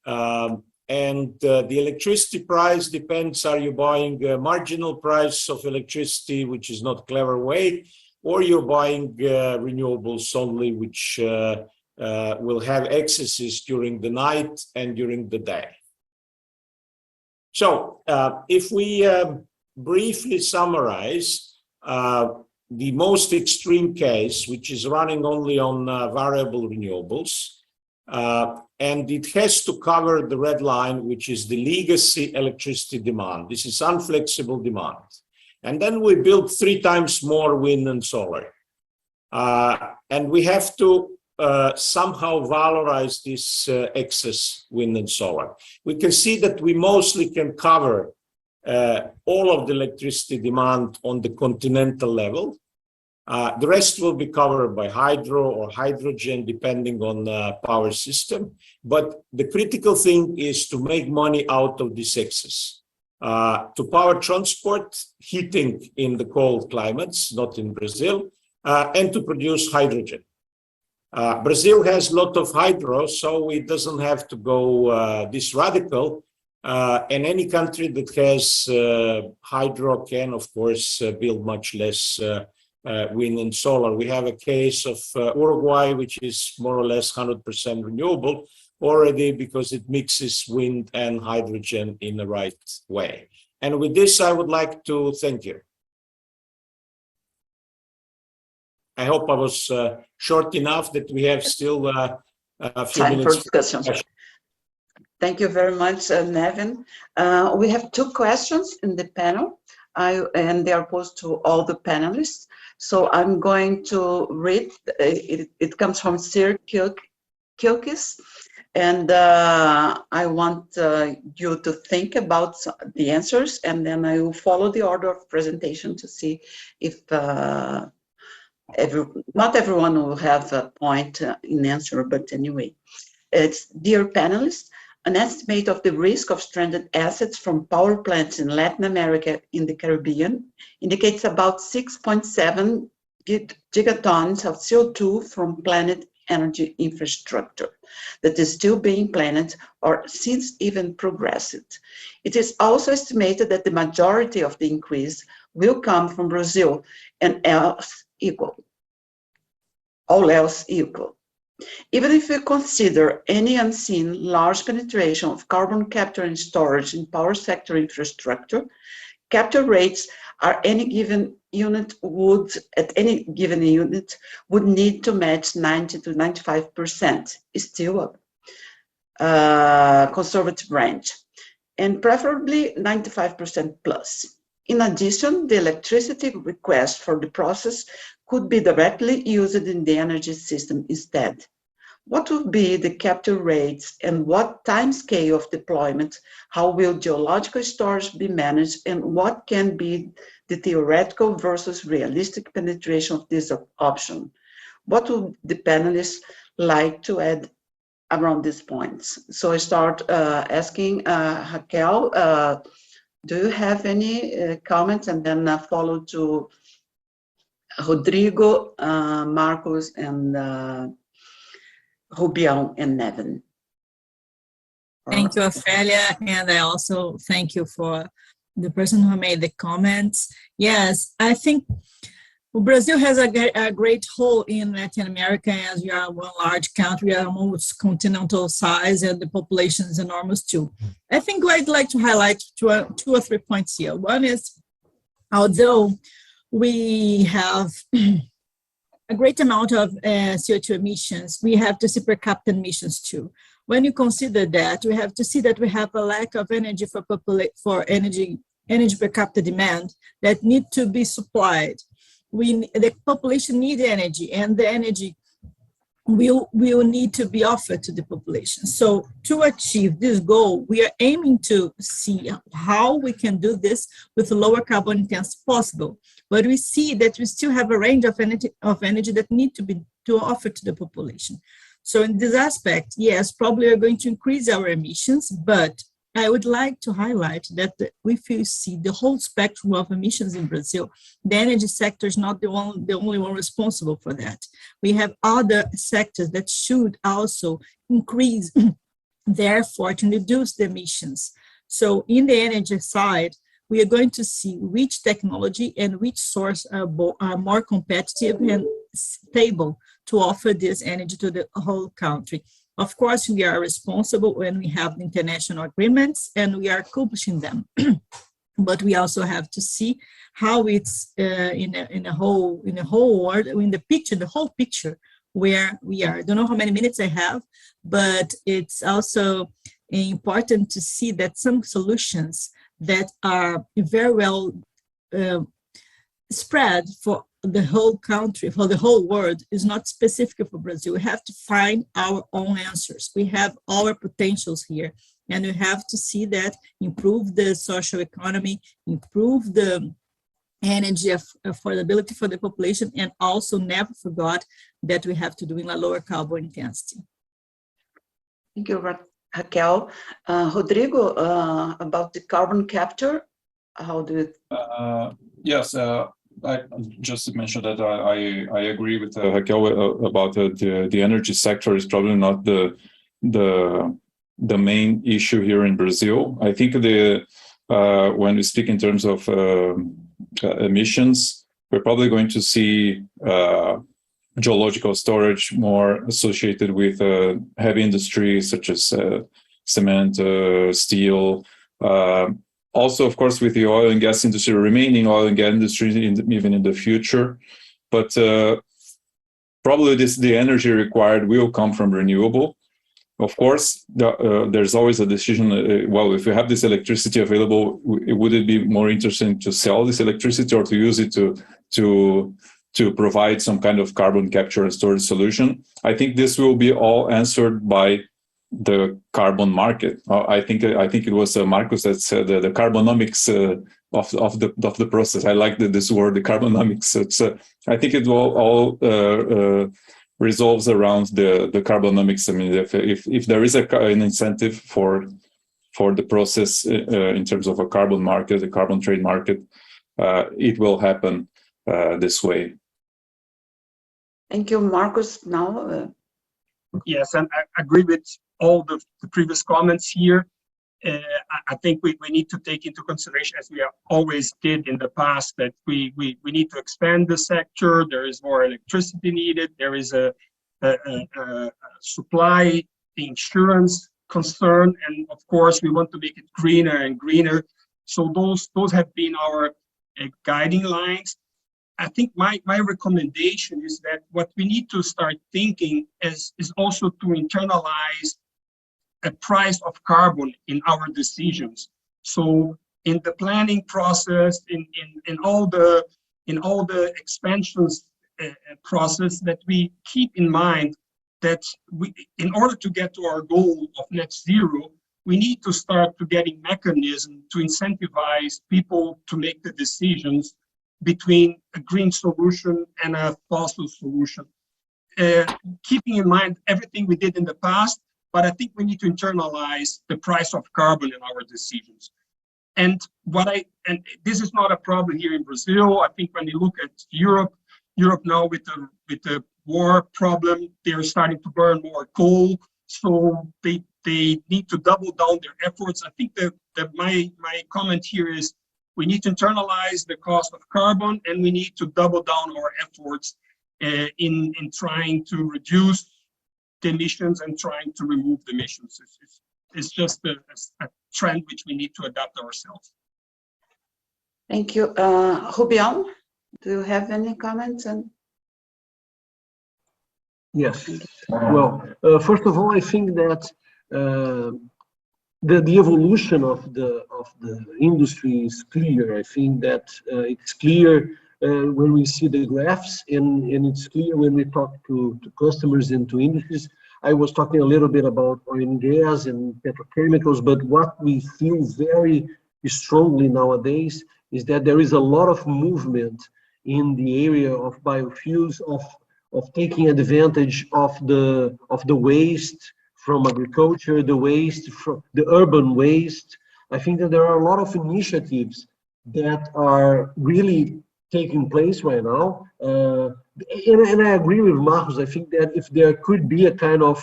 And the electricity price depends, are you buying a marginal price of electricity, which is not clever way, or you're buying renewables only, which will have excesses during the night and during the day. So if we briefly summarize the most extreme case, which is running only on variable renewables, and it has to cover the red line, which is the legacy electricity demand. This is unflexible demand. And then we build 3 times more wind and solar. And we have to somehow valorize this excess wind and solar. We can see that we mostly can cover all of the electricity demand on the continental level. The rest will be covered by hydro or hydrogen, depending on the power system. But the critical thing is to make money out of this excess. To power transport, heating in the cold climates, not in Brazil, and to produce hydrogen. Brazil has a lot of hydro, so it doesn't have to go this radical. And any country that has hydro can, of course, build much less wind and solar. We have a case of Uruguay, which is more or less 100% renewable already, because it mixes wind and hydrogen in the right way. And with this, I would like to thank you. I hope I was short enough that we have still a few
Time
minutes
for discussion. Thank you very much, Nevin. We have two questions in the panel, and they are posed to all the panelists. So I'm going to read, it comes from Sir Kilkis, and I want you to think about the answers, and then I will follow the order of presentation to see if not everyone will have a point in answer, but anyway. It's, dear panelists, an estimate of the risk of stranded assets from power plants in Latin America in the Caribbean indicates about 6.7 gigatons of CO2 from planned energy infrastructure that is still being planned or since even progressed. It is also estimated that the majority of the increase will come from Brazil and else equal, all else equal. Even if we consider any unseen large penetration of carbon capture and storage in power sector infrastructure, capture rates at any given unit would need to match 90 to 95%, still a conservative range, and preferably 95% plus. In addition, the electricity request for the process could be directly used in the energy system instead. What will be the capture rates and what time scale of deployment? How will geological storage be managed, and what can be the theoretical versus realistic penetration of this option? What would the panelists like to add around these points? So I start asking Raquel, do you have any comments, and then follow to Rodrigo, Marcos, and Rubião and Nevin.
Thank you, Ofelia, and I also thank you for the person who made the comments. Yes, I think Brazil has a great role in Latin America, as we are one large country, almost continental size, and the population is enormous too. I think I'd like to highlight two or 3 points here. One is, although we have a great amount of CO2 emissions, we have to see per capita emissions too. When you consider that, we have to see that we have a lack of energy for energy per capita demand that need to be supplied. The population need energy, and the energy will need to be offered to the population. So to achieve this goal, we are aiming to see how we can do this with lower carbon intensity possible. But we see that we still have a range of energy that need to be offered to the population. So in this aspect, yes, probably we're going to increase our emissions, but I would like to highlight that if you see the whole spectrum of emissions in Brazil, the energy sector is not the only one responsible for that. We have other sectors that should also increase their effort to reduce the emissions. So in the energy side, we are going to see which technology and which source are more competitive and stable to offer this energy to the whole country. Of course, we are responsible when we have international agreements and we are accomplishing them. But we also have to see how it's in the whole world, in the picture, the whole picture where we are. I don't know how many minutes I have, but it's also important to see that some solutions that are very well spread for the whole country, for the whole world, is not specific for Brazil. We have to find our own answers. We have our potentials here, and we have to see that improve the social economy, improve the energy affordability for the population, and also never forgot that we have to do in a lower carbon intensity.
Thank you, Raquel. Rodrigo, about the carbon capture, how do you?
Yes, I just mentioned that I agree with Raquel about the energy sector is probably not the main issue here in Brazil. I think when we speak in terms of emissions, we're probably going to see geological storage more associated with heavy industries such as cement, steel. Also, of course, with the oil and gas industry, remaining oil and gas industry even in the future. But probably the energy required will come from renewable. Of course, there's always a decision, well, if you have this electricity available, would it be more interesting to sell this electricity or to use it to provide some kind of carbon capture and storage solution? I think this will be all answered by the carbon market. I think it was Marcus that said the carbonomics of the process. I like this word, the carbonomics. I think it will all resolves around the carbonomics. I mean, if there is an incentive for the process in terms of a carbon market, a carbon trade market, it will happen this way.
Thank you, Marcus. Now,
yes, and I agree with all the previous comments here. I think we need to take into consideration, as we always did in the past, that we need to expand the sector. There is more electricity needed. There is a supply, the insurance concern, and of course we want to make it greener and greener. So those have been our guiding lines. I think my recommendation is that what we need to start thinking is also to internalize a price of carbon in our decisions. So in the planning process, in all the expansions process, that we keep in mind that in order to get to our goal of net zero, we need to start to getting mechanism to incentivize people to make the decisions between a green solution and a fossil solution. Keeping in mind everything we did in the past, but I think we need to internalize the price of carbon in our decisions. And this is not a problem here in Brazil. I think when you look at Europe now with the war problem, they're starting to burn more coal, so they need to double down their efforts. I think that my comment here is we need to internalize the cost of carbon, and we need to double down our efforts in trying to reduce the emissions and trying to remove the emissions. It's just a trend which we need to adapt ourselves.
thank you. Rubião, do you have any comments?
Yes. Well, first of all, I think that the evolution of the industry is clear. I think that it's clear when we see the graphs, and it's clear when we talk to customers and to industries. I was talking a little bit about oil and gas and petrochemicals, but what we feel very strongly nowadays is that there is a lot of movement in the area of biofuels, of taking advantage of the waste from agriculture, the waste from the urban waste. I think that there are a lot of initiatives that are really taking place right now. And I agree with Marcos. I think that if there could be a kind of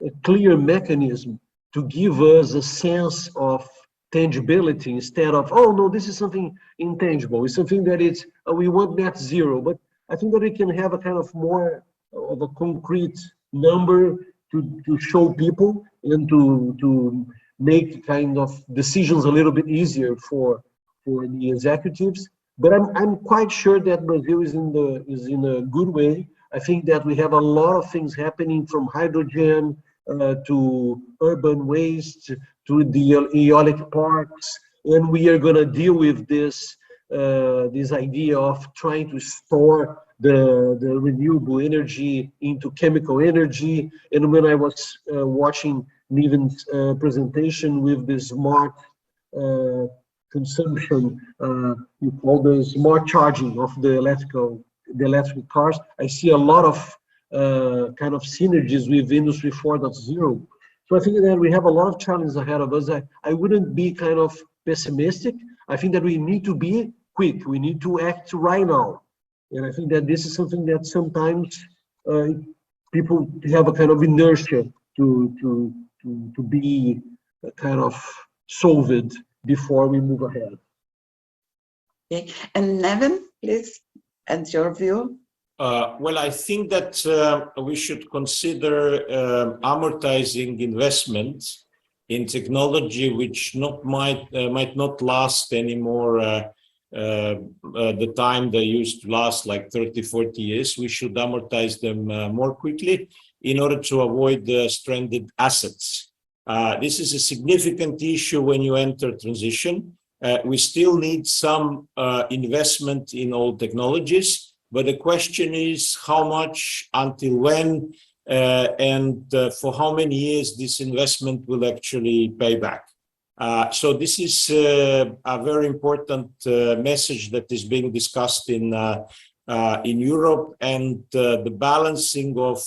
a clear mechanism to give us a sense of tangibility instead of, oh no, this is something intangible. It's something that it's, we want net zero. But I think that we can have a kind of more of a concrete number to show people and to make kind of decisions a little bit easier for the executives. But I'm quite sure that Brazil is in a good way. I think that we have a lot of things happening, from hydrogen to urban waste to the eolic parks, and we are going to deal with this this idea of trying to store the renewable energy into chemical energy. And when I was watching Niven's presentation with the smart consumption, you call the smart charging of the electric cars, I see a lot of kind of synergies with Industry 4.0. So I think that we have a lot of challenges ahead of us. I wouldn't be kind of pessimistic. I think that we need to be quick. We need to act right now. And I think that this is something that sometimes people have a kind of inertia to be kind of solved before we move ahead.
Okay. And Nevin, please, add your view.
Well, I think that we should consider amortizing investments in technology which might not last anymore the time they used to last, like 30, 40 years. We should amortize them more quickly in order to avoid stranded assets. This is a significant issue when you enter transition. We still need some investment in old technologies. But the question is how much, until when, and for how many years this investment will actually pay back. So this is a very important message that is being discussed in Europe, and the balancing of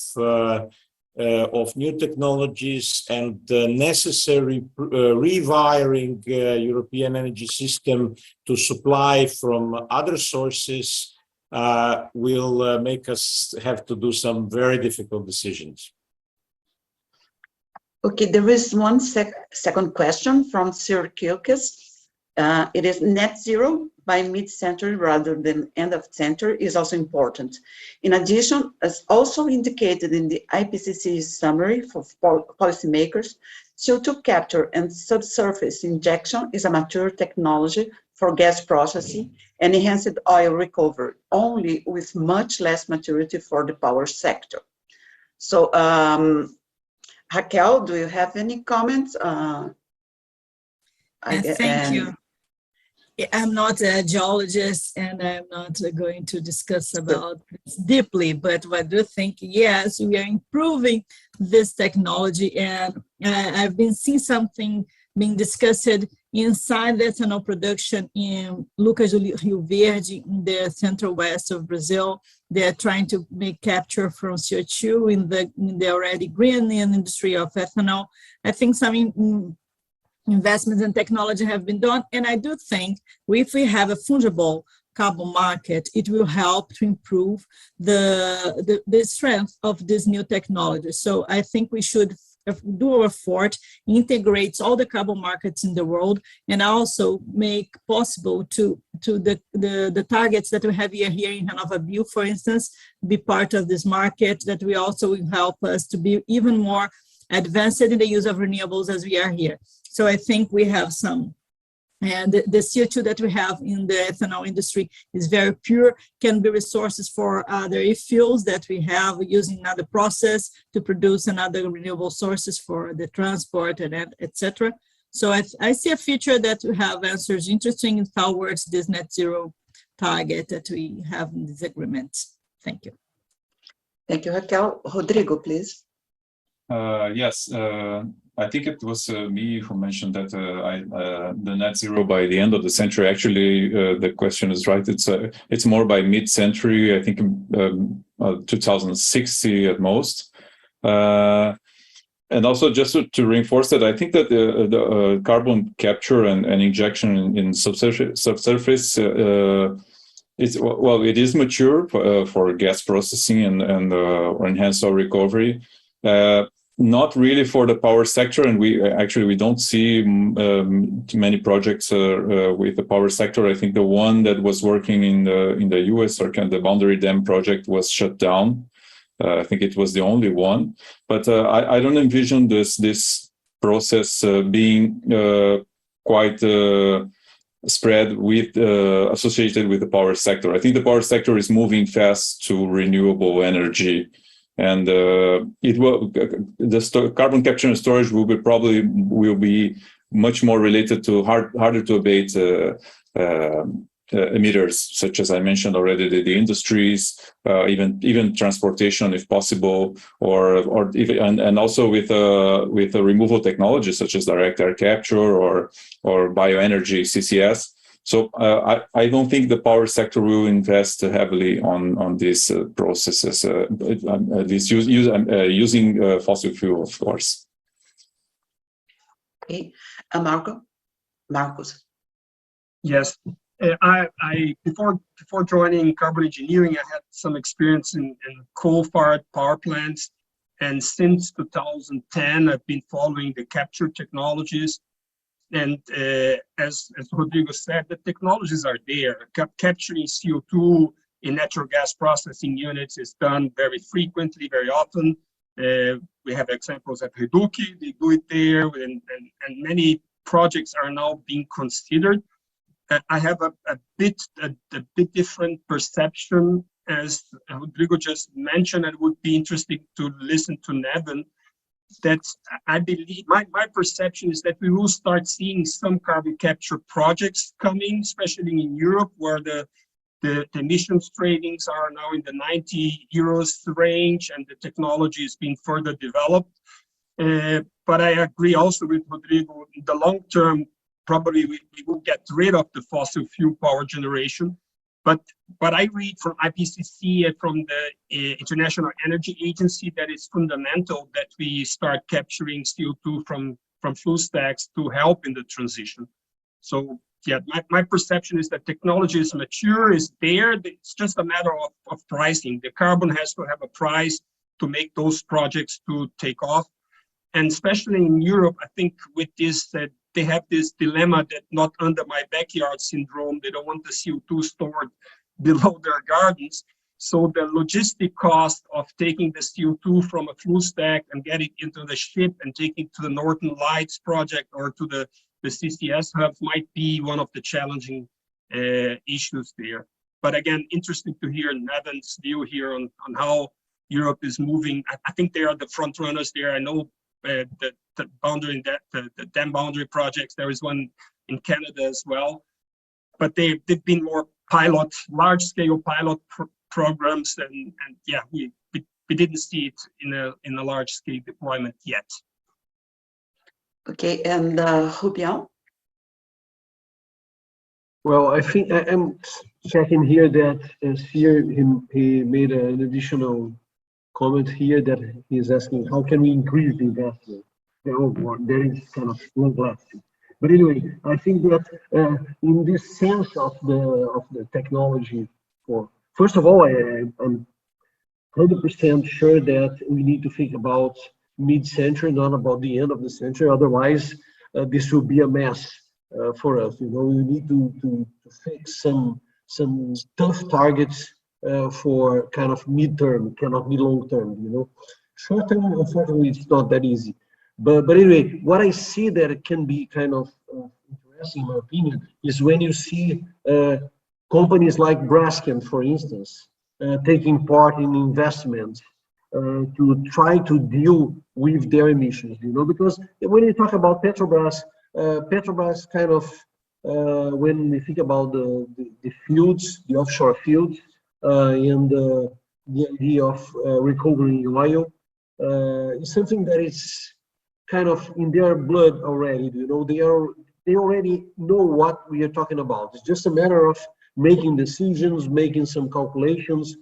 new technologies and necessary rewiring European energy system to supply from other sources will make us have to do some very difficult decisions.
Okay, there is one second question from Sir Kilkes. It is net zero by mid-century rather than end of century is also important. In addition, as also indicated in the IPCC summary for policymakers, CO2 capture and subsurface injection is a mature technology for gas processing and enhanced oil recovery, only with much less maturity for the power sector. So, Raquel, do you have any comments?
Thank you. I'm not a geologist and I'm not going to discuss about this deeply, but I do think, yes, we are improving this technology, and I've been seeing something being discussed inside the ethanol production in Lucas do Rio Verde, in the central west of Brazil. They're trying to make capture from CO2 in the already green industry of ethanol. I think some investments in technology have been done, and I do think if we have a fungible carbon market, it will help to improve the strength of this new technology. So I think we should do our effort, integrate all the carbon markets in the world, and also make possible to the targets that we have here in Renova Bio, for instance, be part of this market, that will also help us to be even more advanced in the use of renewables as we are here. So I think we have some. And the CO2 that we have in the ethanol industry is very pure, can be resources for other fuels that we have using another process to produce another renewable sources for the transport and etc. So I see a future that we have answers interesting towards this net zero target that we have in this agreement. Thank you.
Thank you, Raquel. Rodrigo, please.
Yes. I think it was me who mentioned that the net zero by the end of the century. Actually, the question is right. It's more by mid-century. I think 2060 at most. And also, just to reinforce that, I think that the carbon capture and injection in subsurface it is mature for gas processing and enhanced oil recovery. Not really for the power sector, and we don't see many projects with the power sector. I think the one that was working in the US, or kind of the Boundary Dam project, was shut down. I think it was the only one, but I don't envision this process being quite spread with associated with the power sector. I think the power sector is moving fast to renewable energy. And the carbon capture and storage will be much more related to harder to abate emitters, such as I mentioned already, the industries, even transportation if possible, or even and also with a removal technology such as direct air capture or bioenergy CCS. So I don't think the power sector will invest heavily on these processes, using fossil fuel, of course.
Okay, Marcos.
Yes, I before joining carbon engineering, I had some experience in coal-fired power plants, and since 2010, I've been following the capture technologies. And as Rodrigo said, the technologies are there. Capturing CO2 in natural gas processing units is done very frequently, very often. We have examples at Reduc, they do it there, and many projects are now being considered. I have a bit different perception, as Rodrigo just mentioned. It would be interesting to listen to Nevin. That I believe, my perception is that we will start seeing some carbon capture projects coming, especially in Europe, where the emissions tradings are now in the 90 euros range, and the technology is being further developed. But I agree also with Rodrigo, in the long term, probably we will get rid of the fossil fuel power generation. But I read from IPCC and from the International Energy Agency that it's fundamental that we start capturing CO2 from flue stacks to help in the transition. So yeah, my perception is that technology is mature, is there. It's just a matter of pricing. The carbon has to have a price to make those projects to take off. And especially in Europe, I think with this, they have this dilemma that not under my backyard syndrome. They don't want the CO2 stored below their gardens. So the logistic cost of taking the CO2 from a flue stack and getting it into the ship and taking it to the Northern Lights project or to the CCS hub might be one of the challenging issues there. But again, interesting to hear Nevin's view here on how Europe is moving. I think they are the front runners there. I know the boundary, the dam boundary projects. There is one in Canada as well, but they've been more large scale pilot programs, and yeah, we didn't see it in a large scale deployment yet.
Okay, and Rubião?
Well, I think I'm checking here that here he made an additional comment here that he's asking, how can we increase the investment? There is kind of long lasting. But anyway, I think that in this sense of the technology, first of all, I'm 100% sure that we need to think about mid-century, not about the end of the century. Otherwise, this will be a mess for us. You know, we need to fix some tough targets for kind of midterm, cannot be long term. You know, short term, unfortunately, it's not that easy. But anyway, what I see that it can be kind of interesting, in my opinion, is when you see companies like Braskem, for instance, taking part in investments to try to deal with their emissions. You know, because when you talk about Petrobras, Petrobras kind of when we think about the fields, the offshore fields, and the idea of recovering oil, is something that is kind of in their blood already. You know, they already know what we are talking about. It's just a matter of making decisions, making some calculations,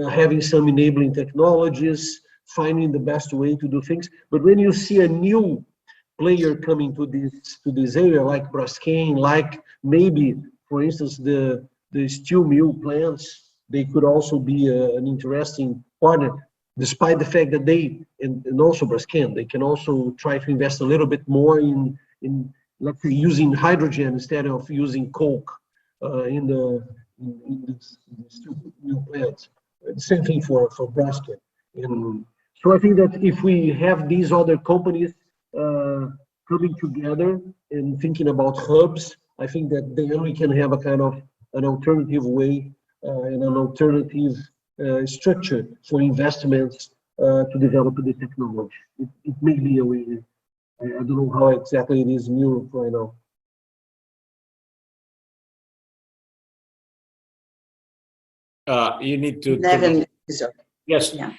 having some enabling technologies, finding the best way to do things. But when you see a new player coming to this area, like Braskem, like maybe, for instance, the steel mill plants, they could also be an interesting partner, despite the fact that they, and also Braskem, they can also try to invest a little bit more in let's say, using hydrogen instead of using coke in the steel mill plants. The same thing for Braskem. And so I think that if we have these other companies coming together and thinking about hubs, I think that then we can have a kind of an alternative way and an alternative structure for investments to develop the technology. It may be a way. I don't know how exactly it is in Europe right now.
You need to.
Nevin is okay.
Yes.
Yeah.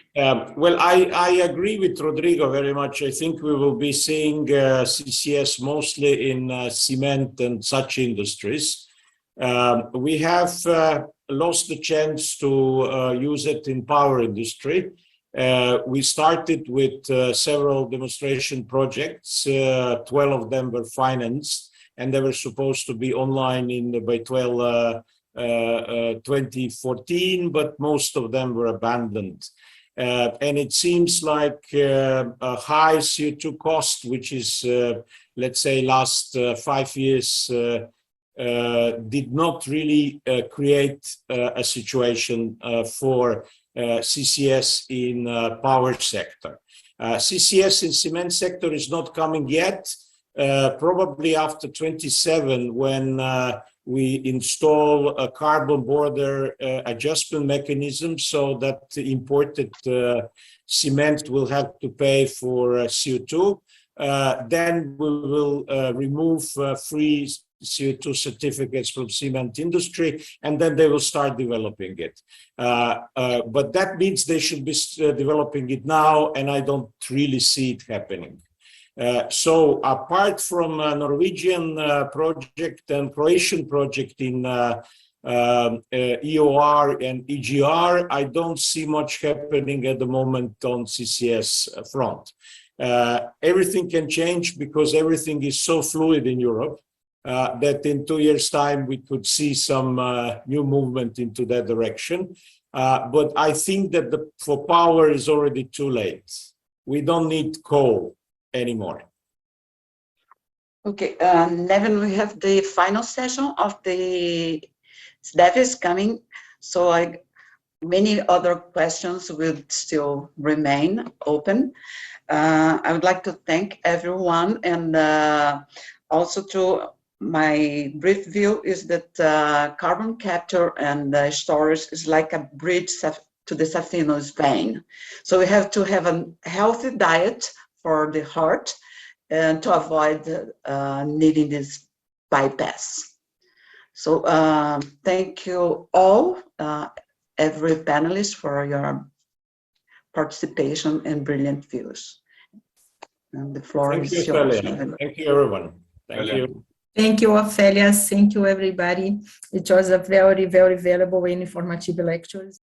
Well, I agree with Rodrigo very much. I think we will be seeing CCS mostly in cement and such industries. We have lost the chance to use it in power industry. We started with several demonstration projects. 12 of them were financed, and they were supposed to be online by 2014, but most of them were abandoned. And it seems like a high CO2 cost, which is, let's say, last 5 years, did not really create a situation for CCS in power sector. CCS in cement sector is not coming yet, probably after 27, when we install a carbon border adjustment mechanism, so that the imported cement will have to pay for CO2. Then we will remove free CO2 certificates from cement industry, and then they will start developing it. But that means they should be developing it now, and I don't really see it happening. So apart from a Norwegian project and Croatian project in EOR and EGR, I don't see much happening at the moment on CCS front. Everything can change because everything is so fluid in Europe that in 2 years' time we could see some new movement into that direction. But I think that for power is already too late. We don't need coal anymore.
Okay, Nevin, we have the final session of the SDEWES coming, so many other questions will still remain open. I would like to thank everyone, and also to my brief view is that carbon capture and storage is like a bridge to the Safino's vein. So we have to have a healthy diet for the heart and to avoid needing this bypass. So thank you all, every panelist, for your participation and brilliant views. And the floor
Thank
is
you,
yours.
Ofelia. Thank you, everyone. Thank you.
Thank you, Ofelia. Thank you, everybody. It was a very, very valuable and informative lecture.